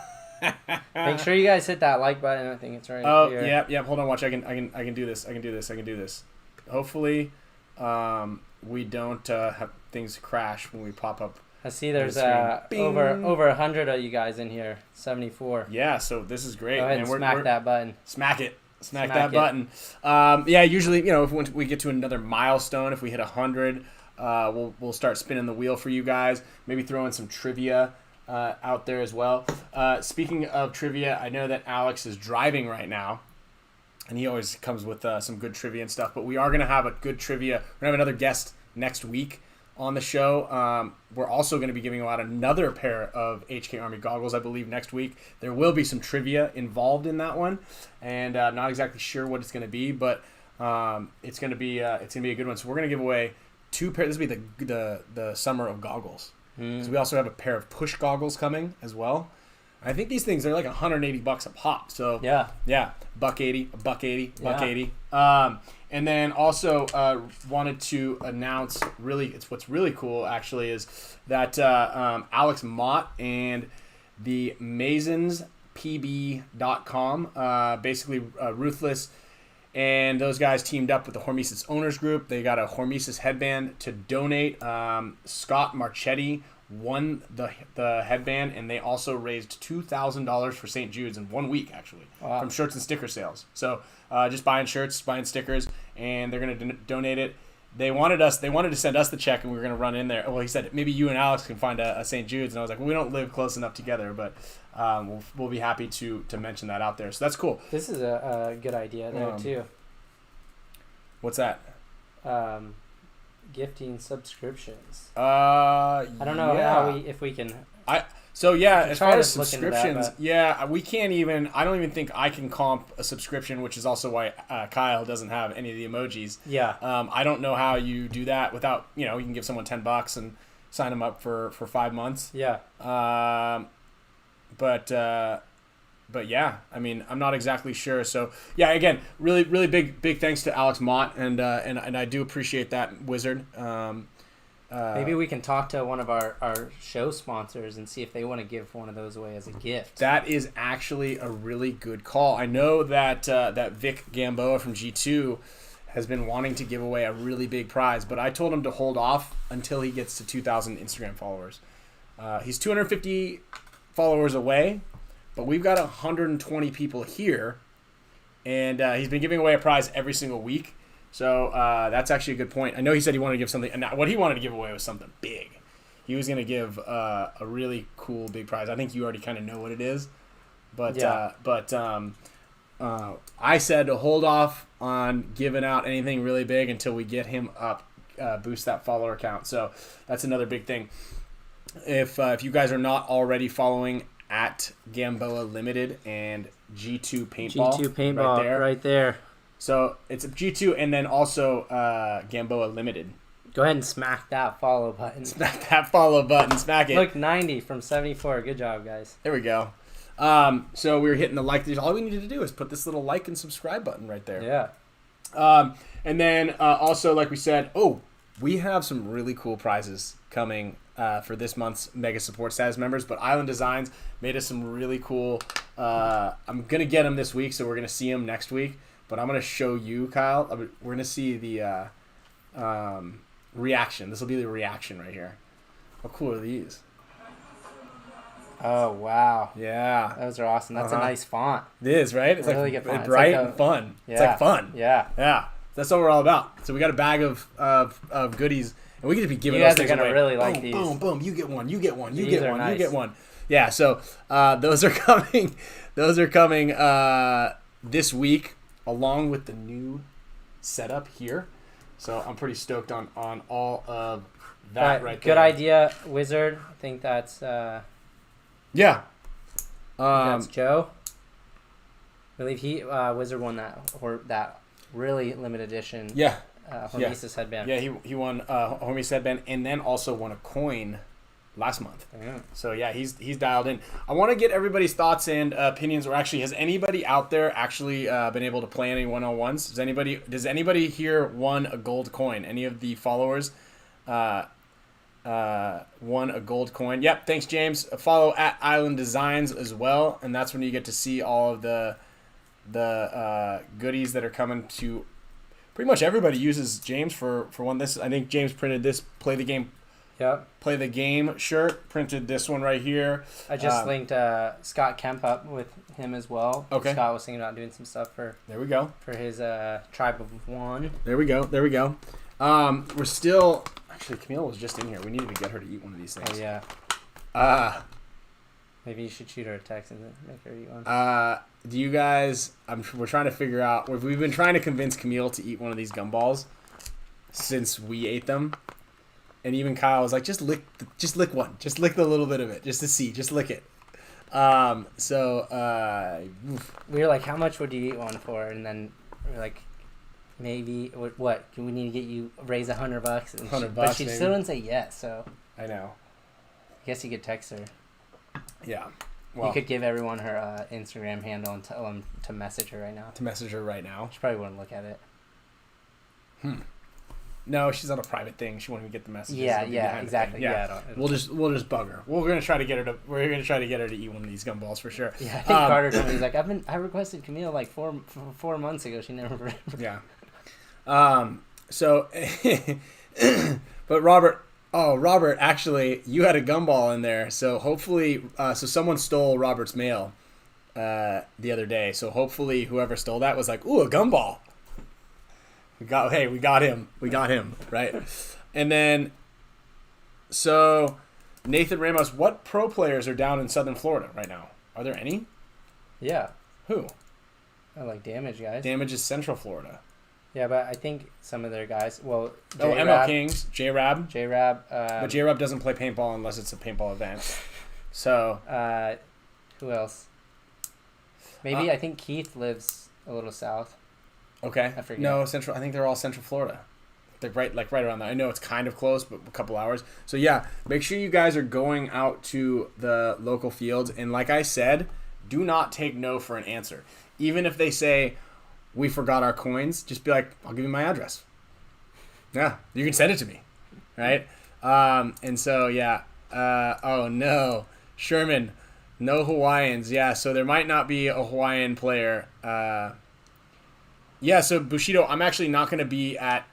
Make sure you guys hit that like button. I think it's right here. Yeah. Hold on, watch. I can do this. I can do this. Hopefully, we don't have things crash when we pop up. I see there's over 100 of you guys in here. 74. Yeah, so this is great. Go ahead and smack that button. Smack it. Smack that button. Usually, if we get to another milestone, if we hit 100, we'll start spinning the wheel for you guys. Maybe throw in some trivia out there as well. Speaking of trivia, I know that Alex is driving right now, and he always comes with some good trivia and stuff, but we are going to have a good trivia. We're going to have another guest next week on the show. We're also going to be giving out another pair of HK Army goggles, I believe, next week. There will be some trivia involved in that one, and not exactly sure what it's going to be, but it's going to be a good one. So we're going to give away 2 pairs. This will be the summer of goggles. Because we also have a pair of push goggles coming as well. I think these things are like $180 a pop. So Yeah. $180, $180, Yeah. $180. And then also wanted to announce what's really cool actually is that Alex Mott and the MasonsPB.com, basically Ruthless, and those guys teamed up with the HORMESIS owners group. They got a HORMESIS headband to donate. Scott Marchetti won the headband, and they also raised $2,000 for St. Jude's in 1 week, actually, from shirts and sticker sales. So just buying shirts, buying stickers, and they're going to donate it. They wanted to send us the check, and we were going to run in there. Well, he said, maybe you and Alex can find a St. Jude's. And I was like, well, we don't live close enough together, but we'll be happy to mention that out there. So that's cool. This is a good idea there, too. What's that? Gifting subscriptions. I I don't know if we can. So yeah, as far as look into that, subscriptions, but- yeah, we can't even. I don't even think I can comp a subscription, which is also why Kyle doesn't have any of the emojis. Yeah. I don't know how you do that without, you can give someone $10 and sign them up for 5 months. Yeah. But yeah, I mean, I'm not exactly sure. So yeah, again, really, really big thanks to Alex Mott, and I do appreciate that, Wizard. Maybe we can talk to one of our show sponsors and see if they want to give one of those away as a gift. That is actually a really good call. I know that that Vic Gamboa from G2 has been wanting to give away a really big prize, but I told him to hold off until he gets to 2,000 Instagram followers. He's 250 followers away, but we've got 120 people here, and he's been giving away a prize every single week. So that's actually a good point. I know he said he wanted to give something, and what he wanted to give away was something big. He was going to give a really cool big prize. I think you already kind of know what it is, but Yeah. I said to hold off on giving out anything really big until we get him up, boost that follower count. So that's another big thing. If you guys are not already following at Gamboa Limited and G2 Paintball, G2 Paintball, right there. So it's G2 and then also Gamboa Limited. Go ahead and smack that follow button. Smack that follow button. Smack it. Look, 90 from 74. Good job, guys. There we go. So we were hitting the like. All we needed to do is put this little like and subscribe button right there. Yeah. And then also, like we said, we have some really cool prizes coming for this month's Mega Support Status members. But Island Designs made us some really cool. I'm going to get them this week, so we're going to see them next week. But I'm going to show you, Kyle. We're going to see the reaction. This will be the reaction right here. How cool are these? Oh, wow. Yeah. Those are awesome. That's a nice font. It is, right? It's Really like good font. It's bright like and fun. Yeah. It's like fun. Yeah. Yeah. That's what we're all about. So we got a bag of goodies, and we could just be giving You those guys are things gonna away. really like boom, these. Boom, boom. You get one. You get one. You These get are one. You nice. get one. Yeah. So those are coming. Those are coming this week, along with the new setup here. So I'm pretty stoked on all of that right there. Good idea, Wizard. I think that's Yeah. that's Joe. I believe Wizard won that really limited edition. Yeah. HORMESIS headband. Yeah. He won HORMESIS headband, and then also won a coin last month. Yeah. So yeah, he's dialed in. I want to get everybody's thoughts and opinions. Or actually, has anybody out there actually been able to play any 1-on-1s? Does anybody here won a gold coin? Any of the followers won a gold coin? Yep. Thanks, James. Follow at Island Designs as well, and that's when you get to see all of the goodies that are coming to. Pretty much everybody uses James for one. This, I think James printed this play the game shirt, printed this one right here. I just linked Scott Kemp up with him as well. Okay. Scott was thinking about doing some stuff for his Tribe of One. There we go. We're still actually, Camille was just in here. We needed to get her to eat one of these things. Oh yeah. Maybe you should shoot her a text and make her eat one. Do you guys? We're trying to figure out. We've been trying to convince Camille to eat one of these gumballs since we ate them. And even Kyle was like, just lick one, just lick the little bit of it, just to see, just lick it. We were like, how much would you eat one for? And then we were like, maybe what? We need to get you raise $100. $100, but she maybe. still didn't say yes. So I know. I guess you could text her. Yeah. You Well, could give everyone her Instagram handle and tell them to message her right now. to message her right now. She probably wouldn't look at it. No, she's on a private thing. She won't even get the messages. Yeah, It'll be yeah, behind the exactly. thing. Yeah, I don't- We'll just bug her. We're gonna try to get her to eat one of these gumballs for sure. Yeah, I think Carter told me, he's like, I requested Camille like 4 months ago. She never. Yeah. So, but Robert, actually, you had a gumball in there. So hopefully, so someone stole Robert's mail the other day. So hopefully, whoever stole that was like, ooh, a gumball. We got him, right? And then, so Nathan Ramos, what pro players are down in Southern Florida right now? Are there any? Yeah. Who? I like Damage guys. Damage is Central Florida. Yeah, but I think some of their guys. Well, ML Kings, J-Rab. J-Rab. But J-Rab doesn't play paintball unless it's a paintball event. So. Who else? Maybe I think Keith lives a little south. Okay. I forget. No, Central. I think they're all Central Florida. They're right around there. I know it's kind of close, but a couple hours. So yeah, make sure you guys are going out to the local fields. And like I said, do not take no for an answer. Even if they say, we forgot our coins, just be like, I'll give you my address. Yeah, you can send it to me. Right? And so, yeah. Oh, no. Sherman, no Hawaiians. Yeah, so there might not be a Hawaiian player. Yeah, so Bushido, I'm actually not going to be at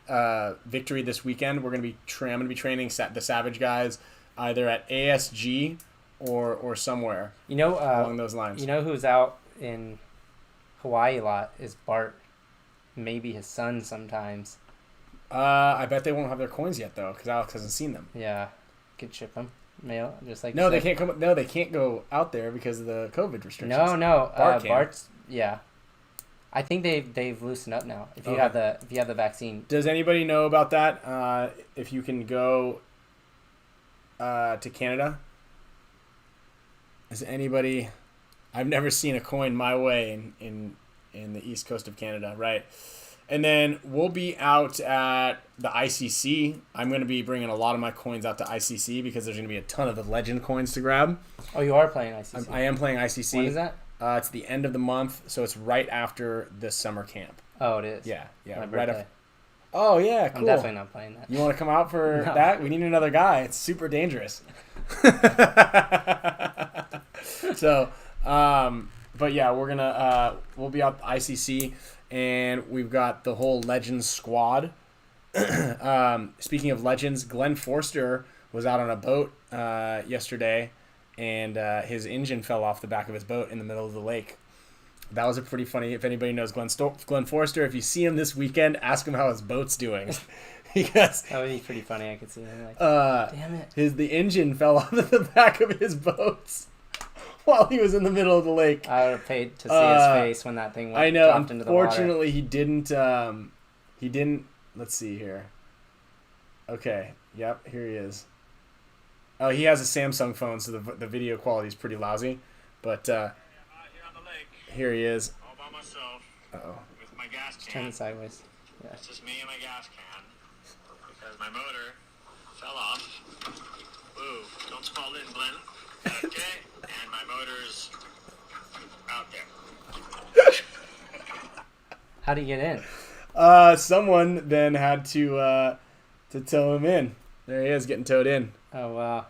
Victory this weekend. I'm going to be training the Savage guys either at ASG or somewhere along those lines. You know who's out in Hawaii a lot is Bart. Maybe his son sometimes. I bet they won't have their coins yet though, because Alex hasn't seen them. Yeah, could ship them mail just like. No, they can't come. No, they can't go out there because of the COVID restrictions. No. Bart can. Bart's I think they've loosened up now. If you have the vaccine. Does anybody know about that? If you can go to Canada? Is anybody? I've never seen a coin my way in the east coast of Canada, right? And then we'll be out at the ICC. I'm going to be bringing a lot of my coins out to ICC because there's going to be a ton of the legend coins to grab. Oh, you are playing ICC? I am playing ICC. When is that? It's the end of the month, so it's right after the summer camp. Oh, it is? Yeah. My Right birthday. after. Oh, yeah, cool. I'm definitely not playing that. You want to come out for No. that? We need another guy. It's super dangerous. So, but yeah, we'll be out at ICC, and we've got the whole Legends squad. Speaking of Legends, Glenn Forster was out on a boat yesterday, and his engine fell off the back of his boat in the middle of the lake. That was a pretty funny. If anybody knows Glenn Forster, if you see him this weekend, ask him how his boat's doing. Because That would be pretty funny. I could see him like, damn it. the engine fell off of the back of his boat while he was in the middle of the lake. I would have paid to see his face when that thing I know. dropped into the water. Unfortunately, he didn't. He didn't. Let's see here. Okay. Yep. Here he is. Oh, he has a Samsung phone, so the video quality is pretty lousy. But Here on the lake, here he is. all by myself, Uh-oh. with my gas Turn can. it sideways. Yeah. It's just me and my gas can, because my motor fell off. Ooh, don't fall in, Glenn. Okay, and my motor's out there. How do you get in? Someone then had to tow him in. There he is, getting towed in. Oh, wow.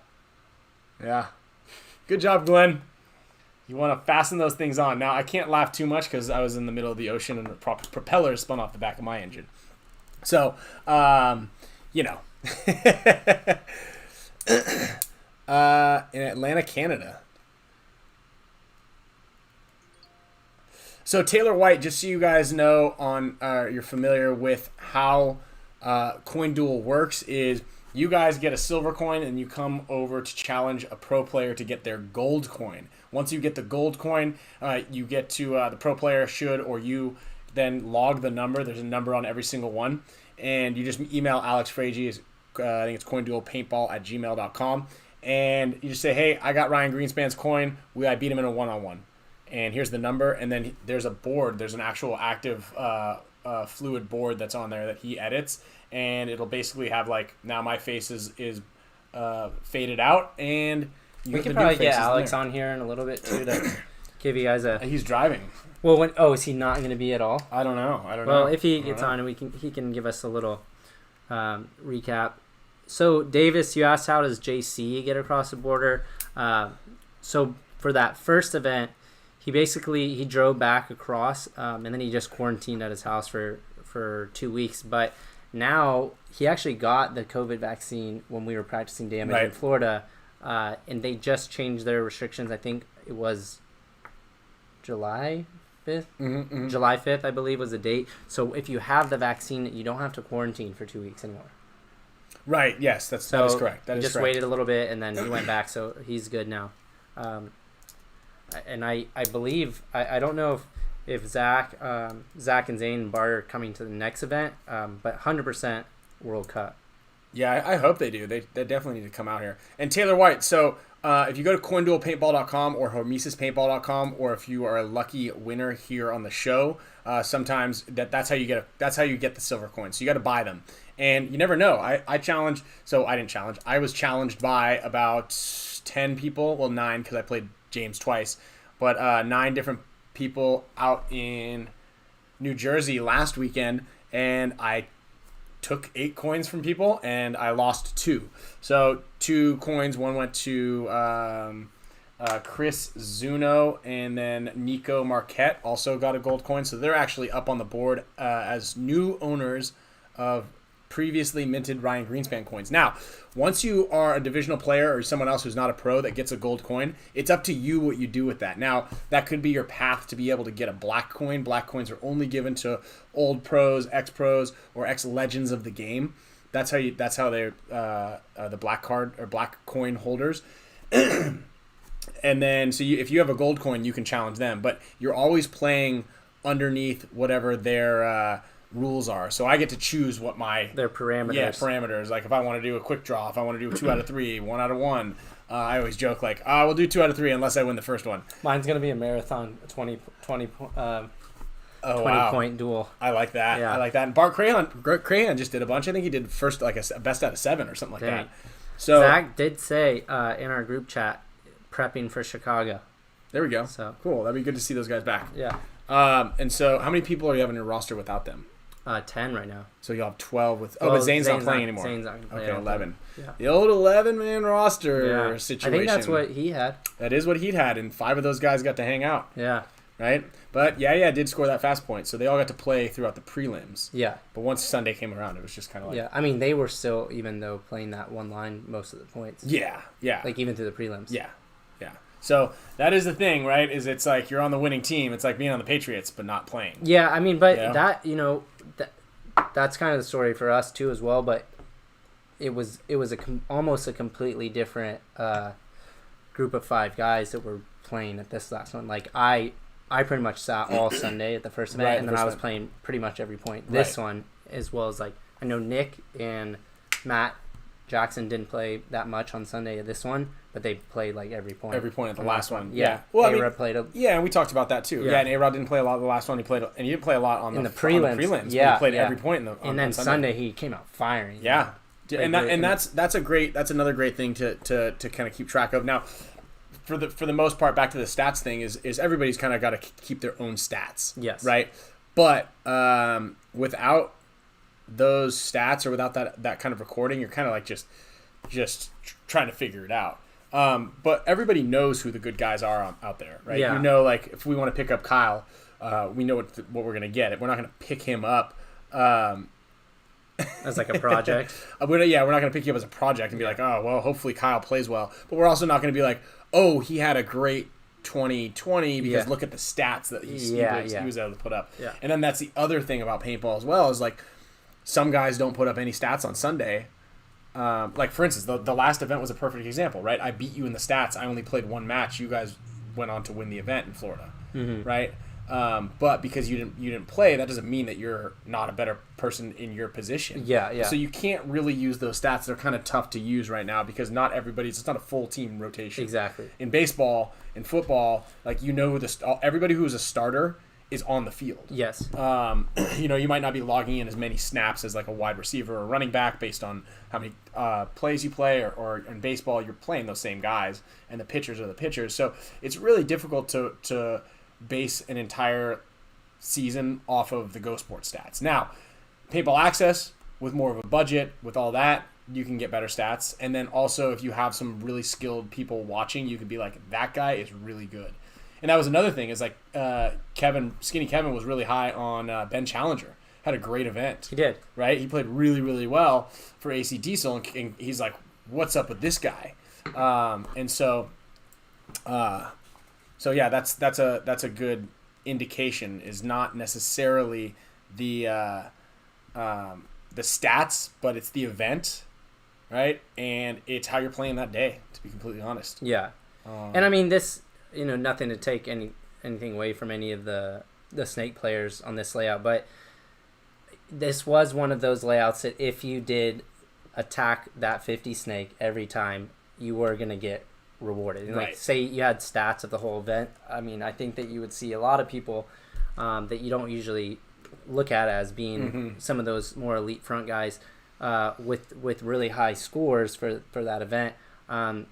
Yeah. Good job, Glenn. You want to fasten those things on. Now, I can't laugh too much because I was in the middle of the ocean and the propeller spun off the back of my engine. So, you know. In Atlanta, Canada. So Taylor White, just so you guys know, you're familiar with how Coin Duel works, is you guys get a silver coin and you come over to challenge a pro player to get their gold coin. Once you get the gold coin, you get to the pro player should, or you then log the number. There's a number on every single one, and you just email Alex Frazier I think it's coinduelpaintball@gmail.com. And you just say, hey, I got Ryan Greenspan's coin. I beat him in a one-on-one. And here's the number. And then there's a board. There's an actual active fluid board that's on there that he edits. And it'll basically have, like, now my face is faded out. And we could probably get Alex on here in a little bit, too, to give you guys a... He's driving. Well, is he not going to be at all? I don't know. Well, if he gets on, he can give us a little recap. So, Davis, you asked how does JC get across the border? So, for that first event, he drove back across, and then he just quarantined at his house for 2 weeks. But now he actually got the COVID vaccine when we were practicing damage in Florida, and they just changed their restrictions. I think it was July 5th? Mm-hmm. July 5th, I believe, was the date. So if you have the vaccine, you don't have to quarantine for 2 weeks anymore. Right, yes, that is correct. That he is just correct. waited a little bit, and then he went back, so he's good now. And I believe, I don't know if Zach and Zane and Bart are coming to the next event, but 100% World Cup. Yeah, I hope they do. They definitely need to come out here. And Taylor White, so if you go to coinduelpaintball.com or HORMESISpaintball.com, or if you are a lucky winner here on the show, sometimes that's how you get the silver coins. So you got to buy them, and you never know. I challenged, so I didn't challenge. I was challenged by about 10 people, well 9 because I played James twice, but 9 different people out in New Jersey last weekend, and I took 8 coins from people and I lost 2. So 2 coins, one went to Chris Zuno, and then Nico Marquette also got a gold coin. So they're actually up on the board as new owners of previously minted Ryan Greenspan coins. Now, once you are a divisional player or someone else who's not a pro that gets a gold coin, it's up to you what you do with that. Now, that could be your path to be able to get a black coin. Black coins are only given to old pros, ex-pros, or ex-legends of the game. That's how they're the black card or black coin holders. And then, so if you have a gold coin, you can challenge them. But you're always playing underneath whatever their rules are. So I get to choose what their parameters. Yeah, parameters. Like if I want to do a quick draw, if I want to do a 2 out of 3, 1 out of 1. I always joke like, we'll do 2 out of 3 unless I win the first one. Mine's gonna be a marathon 20 wow. point duel. I like that. Yeah. I like that. And Bart Crayon just did a bunch. I think he did first like a best out of 7 or something like that. So Zach did say in our group chat, prepping for Chicago. There we go. So cool. That'd be good to see those guys back. Yeah. And so how many people are you having in your roster without them? 10 right now. So you'll have 12 with... but Zane's not playing anymore. Zane's not playing. Okay, 11. Yeah. The old 11-man roster situation. I think that's what he had. That is what he'd had, and 5 of those guys got to hang out. Yeah. Right? But yeah, did score that fast point, so they all got to play throughout the prelims. Yeah. But once Sunday came around, it was just kind of like... Yeah, I mean, they were still, even though playing that one line, most of the points. Yeah. Like, even through the prelims. Yeah. So that is the thing, right? Is it's like you're on the winning team. It's like being on the Patriots, but not playing. Yeah, I mean, but that, that's kind of the story for us too as well. But it was almost a completely different group of 5 guys that were playing at this last one. Like I pretty much sat all Sunday at the first event, and then I was playing pretty much every point. This one, as well as like I know Nick and Matt Jackson didn't play that much on Sunday at this one, but they played like every point. Every point at the last one. Yeah. Well, A-Rod played and we talked about that too. Yeah, and A-Rod didn't play a lot of the last one. He didn't play a lot on the prelims. Yeah. He played every point and then Sunday he came out firing. Yeah. That's another great thing to kind of keep track of. Now, for the most part, back to the stats thing is everybody's kind of got to keep their own stats. Yes. Right. But without those stats or without that kind of recording, you're kind of like just trying to figure it out. But everybody knows who the good guys are out there, right? Yeah. You know, like if we want to pick up Kyle, we know what we're going to get. We're not going to pick him up as like a project. We're not going to pick you up as a project and be like, oh, well, hopefully Kyle plays well. But we're also not going to be like, oh, he had a great 2020 because look at the stats that he was able to put up. Yeah. And then that's the other thing about paintball as well is like some guys don't put up any stats on Sunday. Like, for instance, the last event was a perfect example, right? I beat you in the stats. I only played 1 match. You guys went on to win the event in Florida, right? But because you didn't play, that doesn't mean that you're not a better person in your position. Yeah. So you can't really use those stats. They're kind of tough to use right now because not everybody's. It's not a full team rotation. Exactly. In baseball, in football, like everybody who is a starter is on the field. Yes. You might not be logging in as many snaps as like a wide receiver or running back based on how many plays you play, or in baseball you're playing those same guys, and the pitchers are the pitchers. So it's really difficult to base an entire season off of the Go Sports stats. Now, Paintball Access, with more of a budget, with all that, you can get better stats. And then also, if you have some really skilled people watching, you can be like, that guy is really good. And that was another thing, is like Skinny Kevin was really high on Ben Challenger. Had a great event. He did. Right? He played really, really well for AC Diesel, and he's like, what's up with this guy? So yeah, that's a good indication, is not necessarily the stats, but it's the event, right? And it's how you're playing that day, to be completely honest. Yeah. And I mean, this, nothing to take anything away from any of the snake players on this layout, but this was one of those layouts that if you did attack that 50 snake every time, you were going to get rewarded. And right. Like, say you had stats of the whole event, I mean, I think that you would see a lot of people that you don't usually look at as being some of those more elite front guys with really high scores for that event. Not,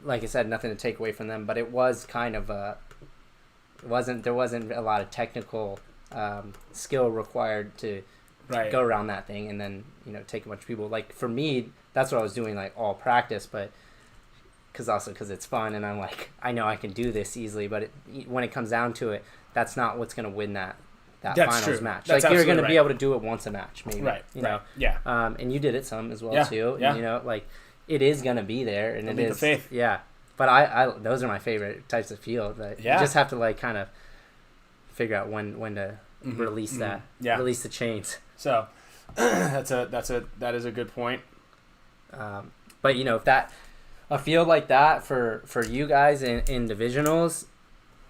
like I said, nothing to take away from them, but it was kind of there wasn't a lot of technical skill required to go around that thing, and then take a bunch of people. Like, for me, that's what I was doing, like, all practice, but because it's fun, and I'm like, I know I can do this easily, but when it comes down to it, that's not what's going to win that finals match. That's like, you're going to right. be able to do it once a match, maybe. Right. You know? Yeah. And you did it some as well, Yeah. too. Yeah. And, like, it is going to be there, and It'll it be is. the faith. Yeah. But I those are my favorite types of field. That you just have to, like, kind of figure out when to release that. Yeah. Release the chains. So that is a good point. But if a field like that for you guys in divisionals,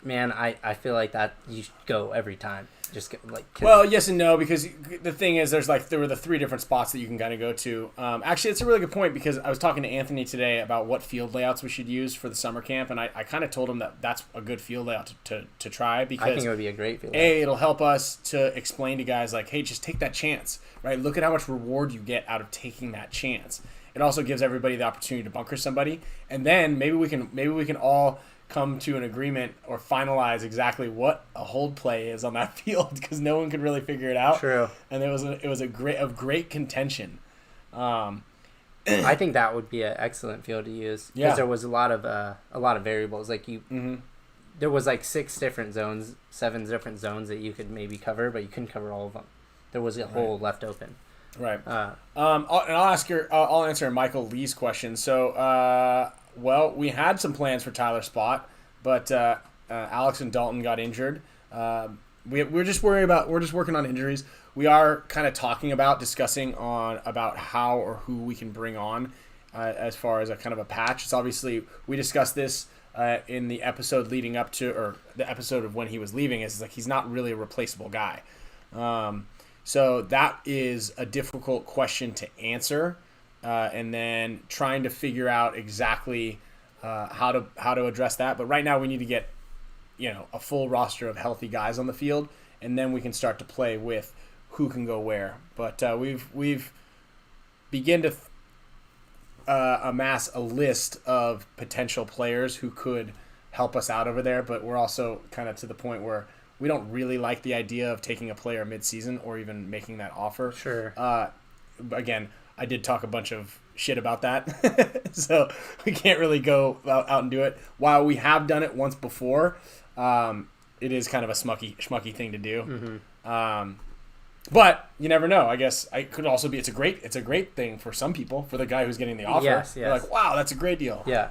man, I feel like that you should go every time. Just get, like, well, yes and no, because the thing is, there were the 3 different spots that you can kind of go to. Actually, it's a really good point, because I was talking to Anthony today about what field layouts we should use for the summer camp, and I kind of told him that that's a good field layout to try, because I think it would be a great field layout. it'll help us to explain to guys, like, hey, just take that chance, right? Look at how much reward you get out of taking that chance. It also gives everybody the opportunity to bunker somebody, and then maybe we can all come to an agreement or finalize exactly what a hold play is on that field, because no one could really figure it out. True. And it was a great contention. I think that would be an excellent field to use, because there was a lot of variables. Like there was like 6 different zones, 7 different zones that you could maybe cover, but you couldn't cover all of them. There was a hole left open. Right. I'll answer Michael Lee's question. So, well, we had some plans for Tyler's spot, but Alex and Dalton got injured. We're just working on injuries. We are kind of discussing about how or who we can bring on as far as a kind of a patch. It's obviously, we discussed this in the episode leading up to, or the episode of when he was leaving, is like, he's not really a replaceable guy. So that is a difficult question to answer, and then trying to figure out exactly how to address that. But right now we need to get a full roster of healthy guys on the field, and then we can start to play with who can go where. But we've begun to amass a list of potential players who could help us out over there. But we're also kind of to the point where we don't really like the idea of taking a player mid-season or even making that offer. Sure. Again, I did talk a bunch of shit about that, so we can't really go out and do it. While we have done it once before, it is kind of a schmucky thing to do. But you never know. I guess it could also be. It's a great thing for some people. For the guy who's getting the offer, yes. They're like, wow, that's a great deal. Yeah.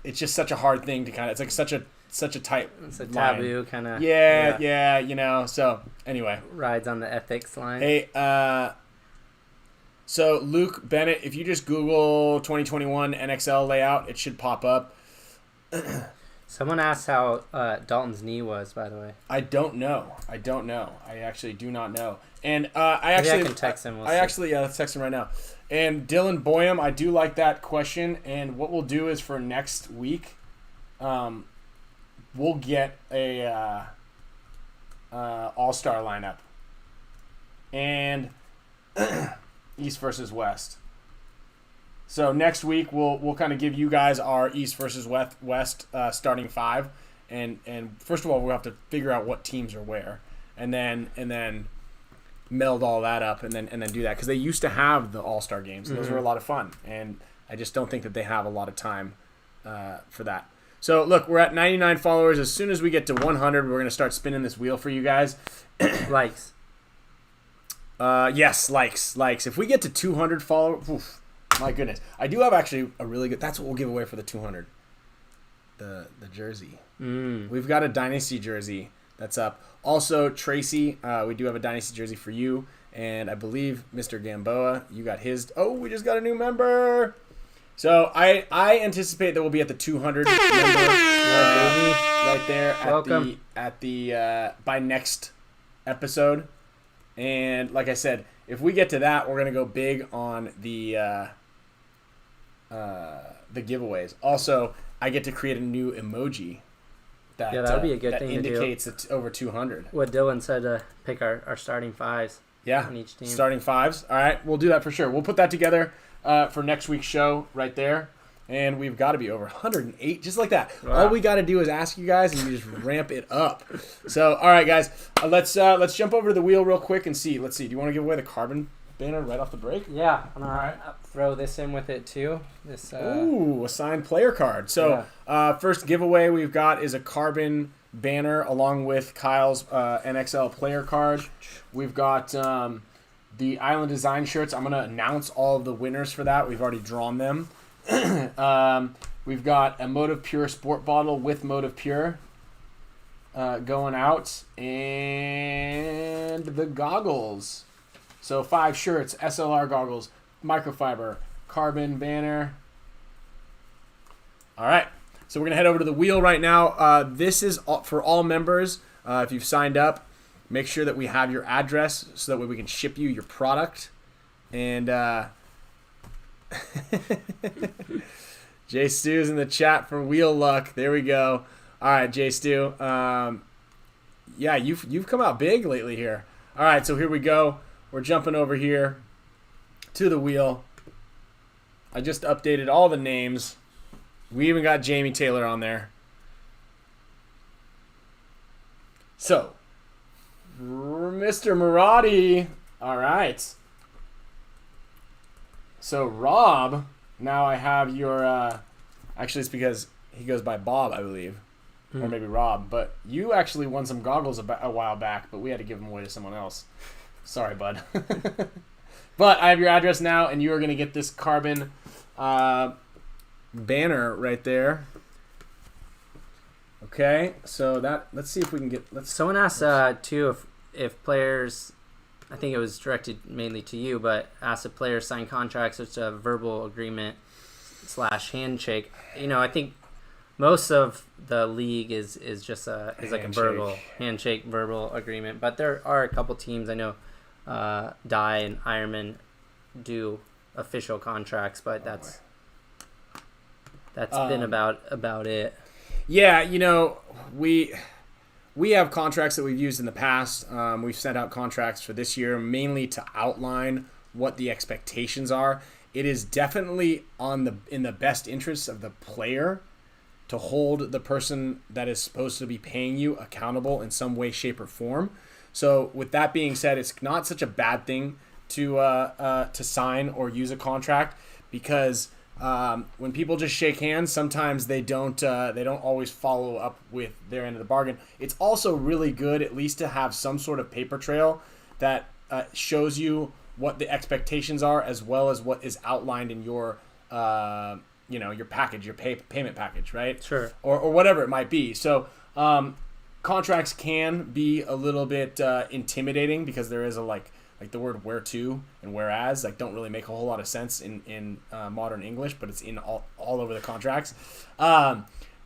It's just such a hard thing to kind of. It's like such a tight. It's a line. taboo kind of. Yeah. So anyway, rides on the ethics line. Hey, so Luke Bennett, if you just Google 2021 NXL layout, it should pop up. Someone asked how Dalton's knee was, by the way. I don't know. I actually do not know. And I can text him. Let's text him right now. And Dylan Boyum, I do like that question. And what we'll do is for next week, we'll get a all-star lineup and East versus West. So next week we'll kind of give you guys our East versus West starting five, and first of all we'll have to figure out what teams are where, and then meld all that up and then do that, because they used to have the All-Star games. And those were a lot of fun, and I just don't think that they have a lot of time for that. So look, we're at 99 followers. As soon as we get to 100, we're gonna start spinning this wheel for you guys. Likes. Yes, likes. If we get to 200 followers, oof, my goodness. I do have actually a really good, that's what we'll give away for the 200. The jersey. We've got a Dynasty jersey that's up. Also, Tracy, we do have a Dynasty jersey for you. And I believe Mr. Gamboa, you got his. Oh, we just got a new member. So I anticipate that we'll be at the 200 member right there at the by next episode. And like I said, if we get to that, we're gonna go big on the giveaways. Also, I get to create a new emoji that that'll be a good thing indicates to do. It's over 200. What Dylan said to pick our starting fives. Yeah, on each team. Starting fives. All right, we'll do that for sure. We'll put that together for next week's show right there. And we've got to be over 108, just like that. Wow. All we got to do is ask you guys, and you just ramp it up. So, all right, guys, let's jump over to the wheel real quick and see. Let's see. Do you want to give away the carbon banner right off the break? Yeah, I'm gonna throw this in with it too. This. Ooh, a signed player card. So, first giveaway we've got is a carbon banner along with Kyle's NXL player card. We've got the Island Design shirts. I'm gonna announce all of the winners for that. We've already drawn them. We've got a Motive Pure sport bottle with Motive Pure going out, and the goggles. So 5 shirts, SLR goggles, microfiber, carbon banner. All right, so we're gonna head over to the wheel right now. This is for all members. If you've signed up, make sure that we have your address so that way we can ship you your product. And Jay Stu's in the chat for wheel luck. There we go. All right, Jay Stu. Yeah, you've come out big lately here. All right, so here we go. We're jumping over here to the wheel. I just updated all the names. We even got Jamie Taylor on there. So, Mr. Maradi. All right. So, Rob, now I have your... actually, it's because he goes by Bob, I believe. Or maybe Rob. But you actually won some goggles a while back, but we had to give them away to someone else. Sorry, bud. But I have your address now, and you are going to get this carbon banner right there. Okay, so let's see if we can get... Someone asked, too, if players... I think it was directed mainly to you, but asked if players sign contracts, it's a verbal agreement / handshake. You know, I think most of the league is just like a verbal handshake, verbal agreement. But there are a couple teams I know, Dye and Ironman do official contracts, but that's been about it. Yeah, you know, we have contracts that we've used in the past. We've sent out contracts for this year mainly to outline what the expectations are. It is definitely in the best interest of the player to hold the person that is supposed to be paying you accountable in some way, shape, or form. So with that being said, it's not such a bad thing to sign or use a contract, because when people just shake hands, sometimes they don't always follow up with their end of the bargain. It's also really good at least to have some sort of paper trail that shows you what the expectations are, as well as what is outlined in your your package, your payment package, right? Sure. Or whatever it might be. So contracts can be a little bit intimidating, because there is like the word where to and whereas don't really make a whole lot of sense in modern English, but it's in all over the contracts.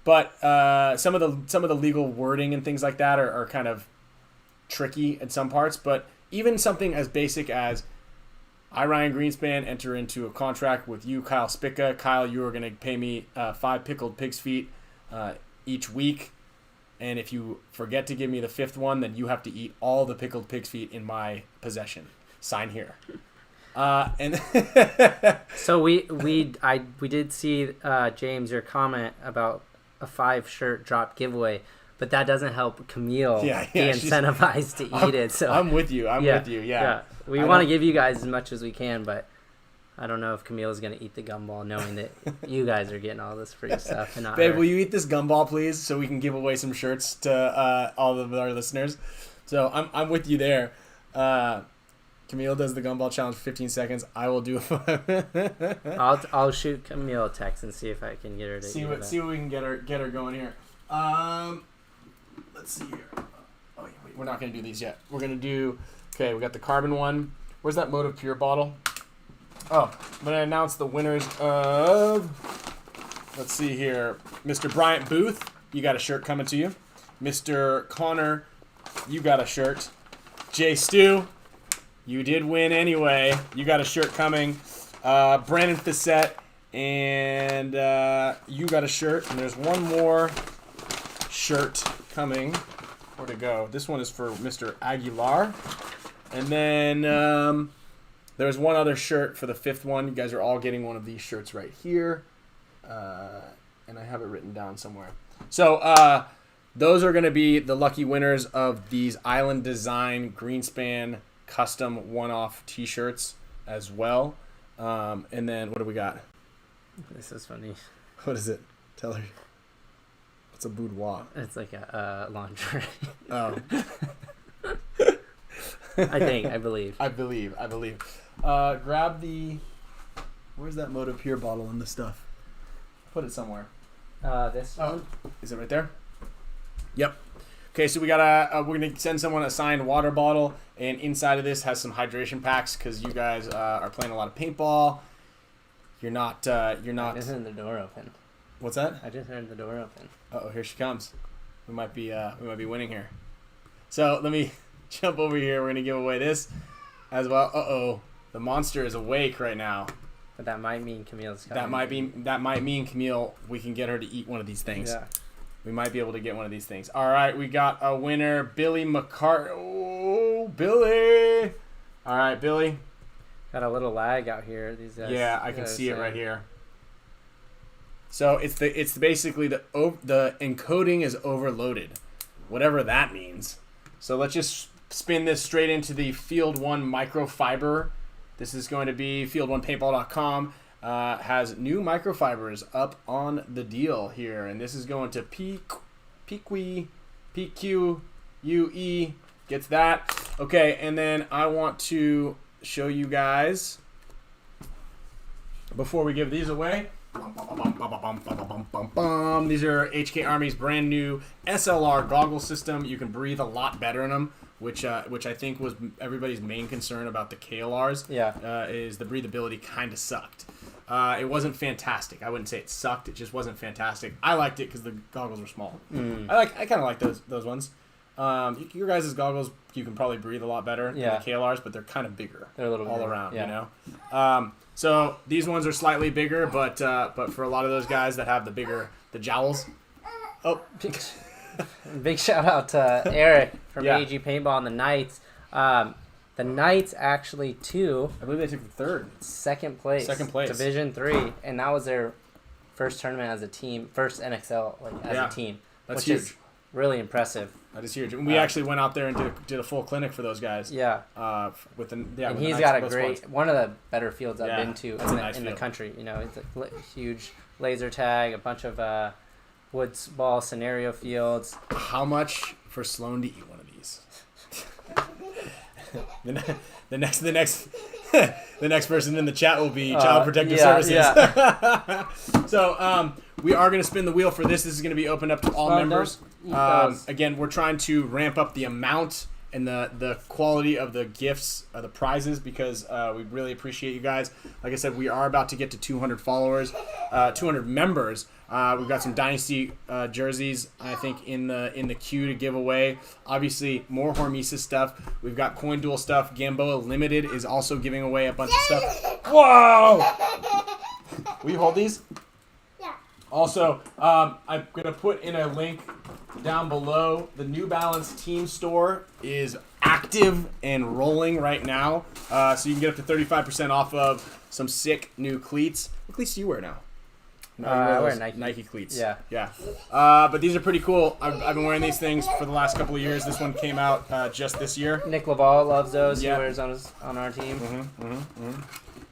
But some of the legal wording and things like that are kind of tricky in some parts. But even something as basic as I, Ryan Greenspan, enter into a contract with you, Kyle Spicka. Kyle, you are going to pay me 5 pickled pig's feet each week. And if you forget to give me the 5th one, then you have to eat all the pickled pig's feet in my possession. Sign here. And So we did see, James, your comment about a 5 shirt drop giveaway, but that doesn't help Camille be incentivized to eat it. So I'm with you. I'm with you. Yeah. We want to give you guys as much as we can, but I don't know if Camille's going to eat the gumball knowing that you guys are getting all this free stuff. And not Babe, her. will you eat this gumball, please, so we can give away some shirts to all of our listeners? So I'm with you there. Camille does the gumball challenge for 15 seconds. I will do I'll shoot Camille a text and see if I can get her to see eat what it. see what we can get her going here. Let's see here. Oh yeah, wait, we're not gonna do these yet. We're gonna do. Okay, we got the carbon one. Where's that Motive Pure bottle? Oh, I'm gonna announce the winners of. Let's see here, Mr. Bryant Booth, you got a shirt coming to you. Mr. Connor, you got a shirt. Jay Stu, you did win anyway. You got a shirt coming. Brandon Fissette, and you got a shirt. And there's one more shirt coming. Where'd it go? This one is for Mr. Aguilar. And then there's one other shirt for the 5th one. You guys are all getting one of these shirts right here. And I have it written down somewhere. So those are going to be the lucky winners of these Island Design Greenspan custom one-off t-shirts as well. And then what do we got? This is funny. What is it? Tell her. It's a boudoir. It's like a lingerie. Oh. I believe. I believe. Grab the... Where's that Motive Pure bottle in the stuff? Put it somewhere. This one? Is it right there? Yep. Okay, so we got we're gonna send someone a signed water bottle, and inside of this has some hydration packs because you guys are playing a lot of paintball. You're not. I just heard the door open. What's that? I just heard the door open. Oh, here she comes. We might be winning here. So let me jump over here. We're gonna give away this as well. The monster is awake right now. But that might mean Camille's coming. That might mean Camille. We can get her to eat one of these things. Yeah. We might be able to get one of these things. All right, we got a winner, Billy McCart. Oh, Billy! All right, Billy. Got a little lag out here. These guys. Yeah, I can see it right here. So it's basically the encoding is overloaded, whatever that means. So let's just spin this straight into the Field One microfiber. This is going to be field1paintball.com. Has new microfibers up on the deal here, and this is going to PQUE. Gets that. Okay, and then I want to show you guys before we give these away. These are HK Army's brand new SLR goggle system. You can breathe a lot better in them, which I think was everybody's main concern about the KLRs. Yeah. Is the breathability kind of sucked. It wasn't fantastic. I wouldn't say it sucked. It just wasn't fantastic. I liked it because the goggles were small. I kind of like those ones. Your guys' goggles, you can probably breathe a lot better than the KLRs, but they're kind of bigger. They're a little all bigger, around, yeah. you know. So these ones are slightly bigger, but for a lot of those guys that have the jowls. Oh, Big shout out to Eric from Yeah. AG Paintball and the Knights. The Knights actually I believe they took the second place, Division 3, and that was their first tournament as a team, first NXL as a team. That's which huge. Is really impressive. That is huge. And we actually went out there and did a full clinic for those guys. Yeah. And He's got a great one of the better fields I've been to in the field. country. You know, it's a huge laser tag, a bunch of woods ball scenario fields. How much for Sloan to eat one of these? the next person in the chat will be Child Protective Services. Yeah. So we are going to spin the wheel for this. This is going to be opened up to all members. Again, we're trying to ramp up the amount and the quality of the gifts, the prizes, because we really appreciate you guys. Like I said, we are about to get to 200 followers, 200 members. We've got some Dynasty jerseys, I think, in the queue to give away. Obviously, more HORMESIS stuff. We've got Coin Duel stuff. Gamboa Limited is also giving away a bunch of stuff. Whoa! Will you hold these? Yeah. Also, I'm going to put in a link down below. The New Balance team store is active and rolling right now. So you can get up to 35% off of some sick new cleats. What cleats do you wear now? No, you I wear those Nike cleats. Yeah. Yeah. But these are pretty cool. I've been wearing these things for the last couple of years. This one came out just this year. Nick Laval loves those. Yeah. He wears on our team.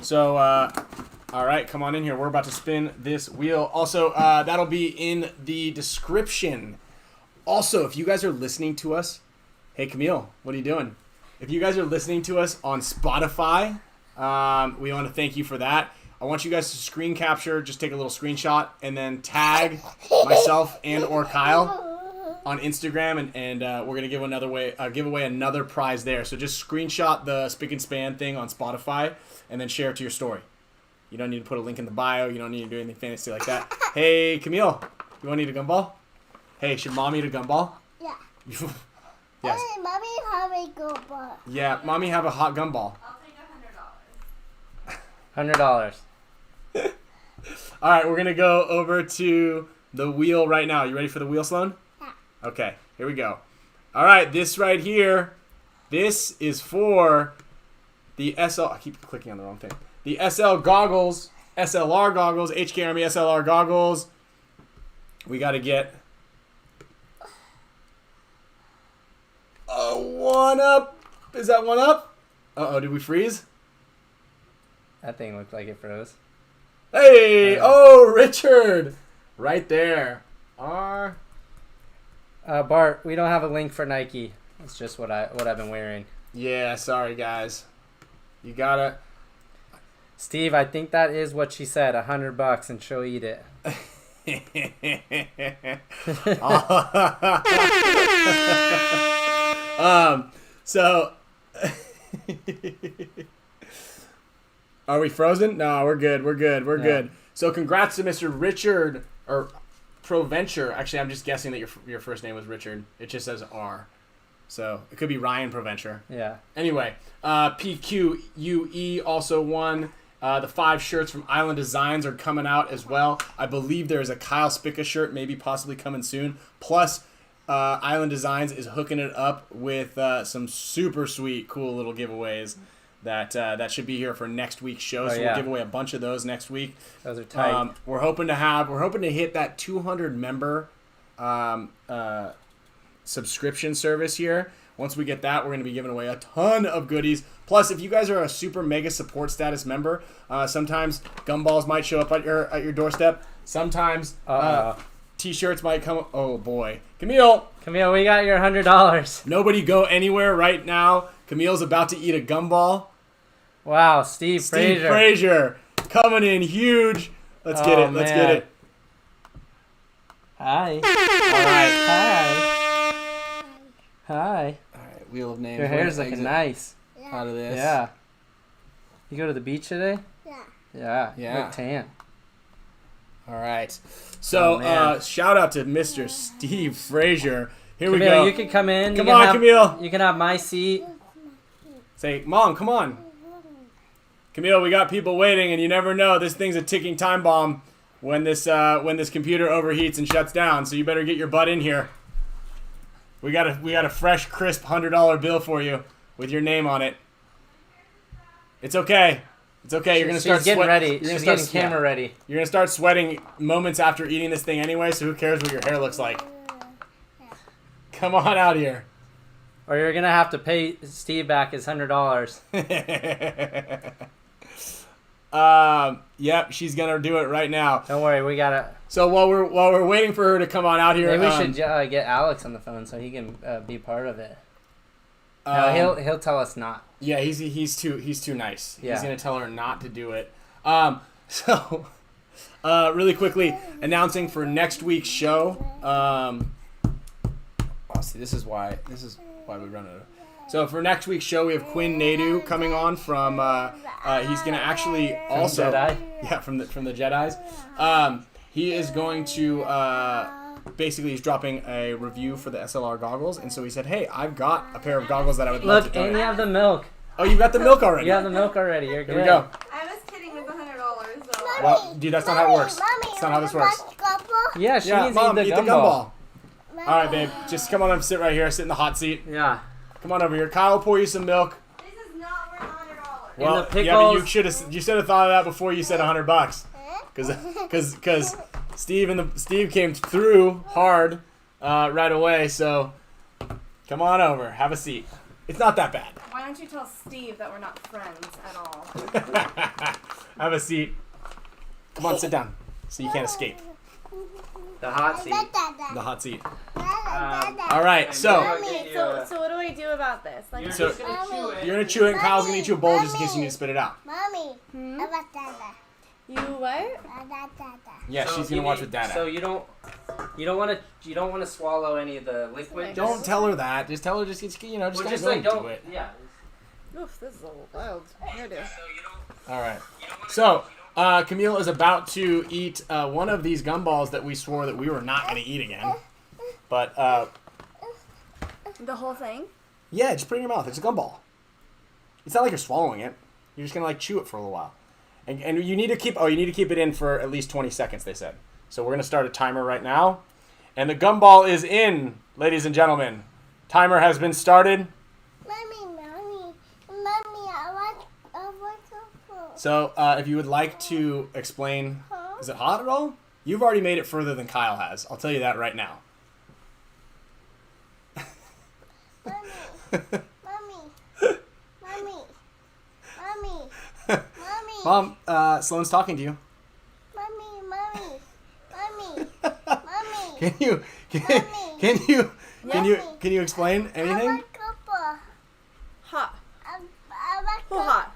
So, all right, come on in here. We're about to spin this wheel. Also, that'll be in the description. Also, if you guys are listening to us, hey, Camille, what are you doing? If you guys are listening to us on Spotify, we want to thank you for that. I want you guys to screen capture, just take a little screenshot, and then tag myself and or Kyle on Instagram, and we're gonna give away another prize there. So just screenshot the Spick and Span thing on Spotify, and then share it to your story. You don't need to put a link in the bio. You don't need to do anything fancy like that. Hey, Camille, you want to eat a gumball? Hey, should mommy eat a gumball? Yeah. Yes. Mommy have a good ball. Yeah, mommy have a hot gumball. I'll take $100. $100. All right, we're gonna go over to the wheel right now. You ready for the wheel, Sloan? Yeah. Okay, here we go. All right, this right here, this is for the SL. I keep clicking on the wrong thing. The SL goggles, SLR goggles, HK Army SLR goggles. We got to get a 1-up. Is that 1-up? Uh-oh, did we freeze? That thing looked like it froze. Hey, oh, Richard. Right there. R. Bart, we don't have a link for Nike. It's just what I've been wearing. Yeah, sorry, guys. You gotta... Steve, I think that is what she said. $100 and she'll eat it. So are we frozen? No, we're good. We're good. So congrats to Mr. Richard or Proventure. Actually, I'm just guessing that your first name was Richard. It just says R. So it could be Ryan Proventure. Yeah. Anyway, PQUE also won. The 5 shirts from Island Designs are coming out as well. I believe there's a Kyle Spicka shirt, maybe possibly coming soon. Plus, Island Designs is hooking it up with some super sweet, cool little giveaways that should be here for next week's show. So we'll give away a bunch of those next week. Those are tight. We're hoping to hit that 200 member subscription service here. Once we get that, we're going to be giving away a ton of goodies. Plus, if you guys are a super mega support status member, sometimes gumballs might show up at your doorstep. Sometimes t-shirts might come. Oh boy, Camille, we got your $100. Nobody go anywhere right now. Camille's about to eat a gumball. Wow, Steve Frazier coming in huge. Let's get it. Let's get it. Hi. All right. Hi. All right. Wheel of names. Your hair's looking nice. Out of this. Yeah. You go to the beach today? Yeah. Yeah. Yeah. You look tan. All right. So shout out to Mr. Steve Frazier. Here Camille, we go. you can come in. Come on, Camille. You can have my seat. Say, Mom, come on. Camille, we got people waiting, and you never know. This thing's a ticking time bomb when this computer overheats and shuts down. So you better get your butt in here. We got a fresh, crisp $100 bill for you with your name on it. It's okay. It's okay. You're gonna start She's getting sweating. ready. She's getting camera ready. You're gonna start sweating moments after eating this thing anyway. So who cares what your hair looks like? Come on out here. Or you're gonna have to pay Steve back his $100. Yep, she's gonna do it right now. Don't worry, we got it. So while we're waiting for her to come on out here, Maybe we should get Alex on the phone so he can be part of it. No, he'll tell us not. Yeah, he's too nice. Yeah. He's gonna tell her not to do it. So really quickly announcing for next week's show. See, this is why we run So for next week's show, we have Quinn Nadu coming on from. He's gonna actually also. Jedi? Yeah, from the Jedis. He is going to basically he's dropping a review for the SLR goggles, and so he said, "Hey, I've got a pair of goggles that I would love Look, to and you donate." have the milk. Oh, you got the milk already. You have the milk already. You're good. Here we go. I was kidding with the $100 though. Well, dude, that's not how it works. That's not how this works. Yeah, she Yeah, needs to Mom, eat eat the the gumball. gumball. All right, babe, just come on up, sit right here, sit in the hot seat. Yeah. Come on over here. Kyle will pour you some milk. This is not worth $100. Well, the yeah, but pickles. you should have thought of that before you said $100, because Steve came through hard right away. So come on over, have a seat. It's not that bad. Why don't you tell Steve that we're not friends at all? Have a seat. Come on, sit down, so you can't escape The hot seat. the hot seat. Um, All right, so So what do I do about this? Like, You're So- just gonna chew it. you're gonna chew it, and Kyle's gonna eat you a bowl just in case you need to spit it out. Mommy. you what? Yeah, So she's gonna you watch need- with Dad. So you don't want to swallow any of the liquid. Don't tell her that. Just tell her just Well, gotta just go like and do don't. it. Yeah. Oof, this is a little wild. Here it is. All right. So Camille is about to eat one of these gumballs that we swore that we were not gonna eat again. But The whole thing? yeah, just put it in your mouth. It's a gumball. It's not like you're swallowing it. You're just gonna like chew it for a little while. And you need to keep it in for at least 20 seconds, they said. So we're gonna start a timer right now. And the gumball is in, ladies and gentlemen. Timer has been started. So if you would like to explain, is it hot at all? You've already made it further than Kyle has. I'll tell you that right now. Mom, Sloane's talking to you. Can you explain anything? Hot. Who hot?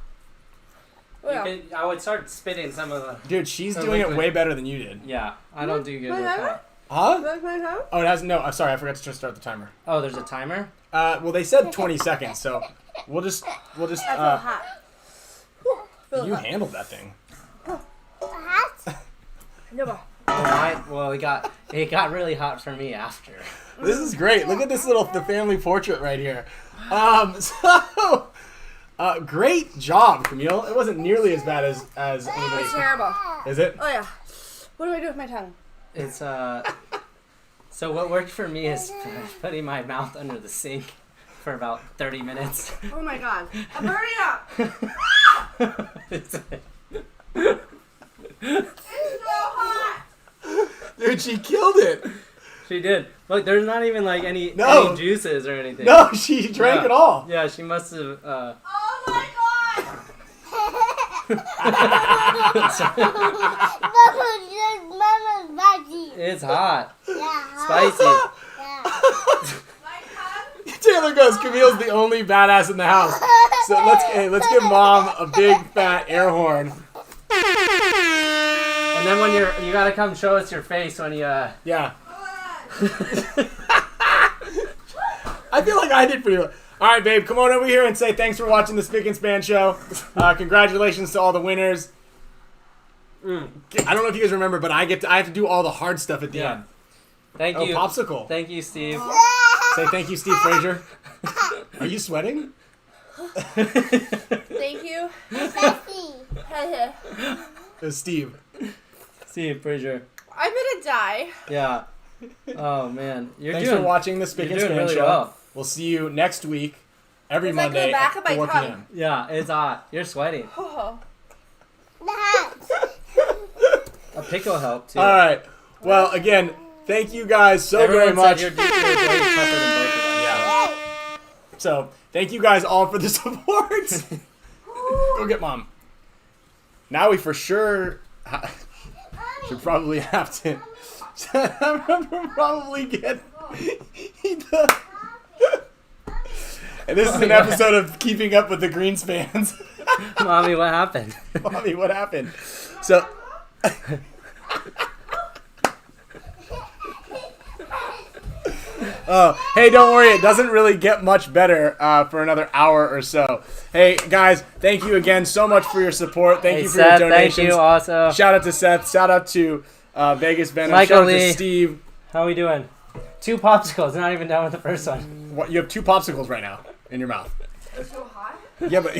I would start spitting some of the. Dude, she's The doing it liquid. way better than you did. Yeah, I don't do good with Whatever. that. Huh? Like my tongue? Oh, it has no. I'm sorry, I forgot to just start the timer. Oh, there's a timer. Well, they said 20 seconds, so we'll just. I feel hot. Feel You hot. handled that thing. No more. Well, it got really hot for me after. This is great. Look at this the family portrait right here. Great job, Camille. It wasn't nearly as bad as anybody. It's terrible. Is it? Oh yeah. What do I do with my tongue? It's So what worked for me is putting my mouth under the sink for about 30 minutes. Oh my god. I'm burning up. It's so hot. Dude, she killed it. She did. Look, there's not even like any juices or anything. No, she drank Yeah. it all. Yeah, she must have. Oh my god. It's hot, Yeah. spicy. My tongue? Taylor goes, Camille's the only badass in the house. So let's give Mom a big fat air horn. And then when you gotta come show us your face when you. Yeah. I feel like I did pretty well. All right, babe, come on over here and say thanks for watching the Spick Span Show. Congratulations to all the winners. I don't know if you guys remember, but I have to do all the hard stuff at the Yeah. end. Thank Oh, you. popsicle. Thank you, Steve. Say thank you, Steve Frazier. Are you sweating? Thank you. Steve. Steve Frazier. I'm gonna die. Yeah. Oh man, Thanks for watching the Spick you're Span doing really Show. well. We'll see you next week, every It's like the Monday back of at my 4 tongue. p.m. Yeah, it's hot. You're sweating. Oh. A pickle helped too. All right. Well, again, thank you guys so Everyone very much. said you're way tougher than both of us. Yeah. So, thank you guys all for the support. Go get Mom. Now we for sure should probably have to probably get the. And this is an episode of Keeping Up with the Greenspans. Mommy, what happened? Mommy, what happened? So. Oh, hey, don't worry. It doesn't really get much better for another hour or so. Hey, guys, thank you again so much for your support. Thank you for Seth, your donations. thank you also. Shout out to Seth. Shout out to Vegas Venom. Michael Shout out Lee. to Steve. How are we doing? 2 popsicles. Not even done with the first one. What? You have 2 popsicles right now in your mouth. It's so hot. Yeah, but.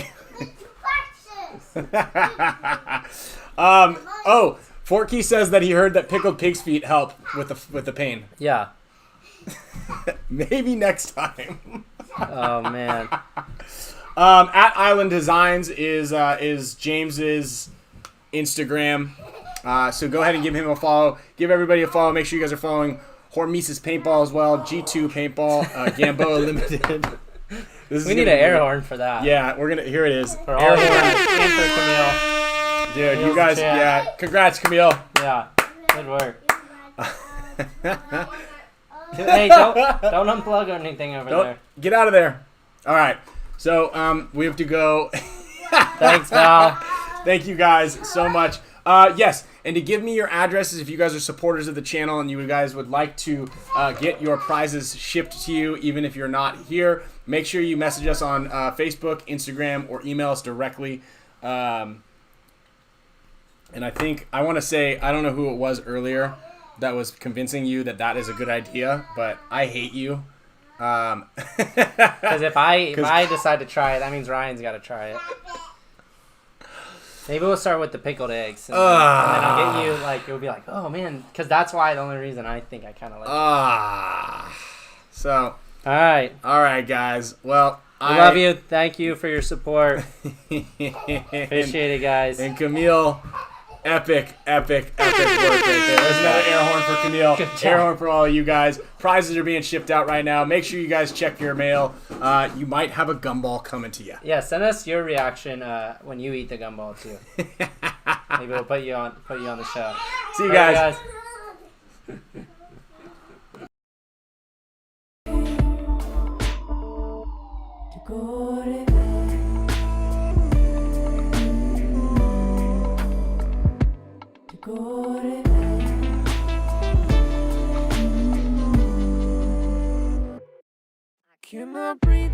Precious. Oh, Forky says that he heard that pickled pig's feet help with the pain. Yeah. Maybe next time. Oh man. At Island Designs is James's Instagram. So go ahead and give him a follow. Give everybody a follow. Make sure you guys are following HORMESIS Paintball as well. G2 Paintball. Gamboa Limited. We need an air horn for that. Yeah, we're gonna. Here it is. For all Air of you horn. guys and for Camille. Dude, Camille's you guys. the champ. Yeah, congrats, Camille. Yeah. Good work. Hey, don't unplug or anything over Don't there. get out of there. All right. So we have to go. Thanks, Val. Thank you guys so much. Yes, and to give me your addresses if you guys are supporters of the channel and you guys would like to get your prizes shipped to you even if you're not here, make sure you message us on Facebook, Instagram, or email us directly. And I think I want to say, I don't know who it was earlier that was convincing you that that is a good idea, but I hate you. Because if I decide to try it, that means Ryan's got to try it. Maybe we'll start with the pickled eggs, and then I'll get you like you'll be like, oh man, because that's why the only reason I think I kind of like. So. All right, guys. Well, I love you. Thank you for your support. Appreciate it, guys. And Camille, epic work right there. There's another air horn for Camille. Good job. Air horn for all of you guys. Prizes are being shipped out right now. Make sure you guys check your mail. You might have a gumball coming to you. Yeah, send us your reaction when you eat the gumball too. Maybe we'll put you on the show. See you All right, guys. Cannot breathe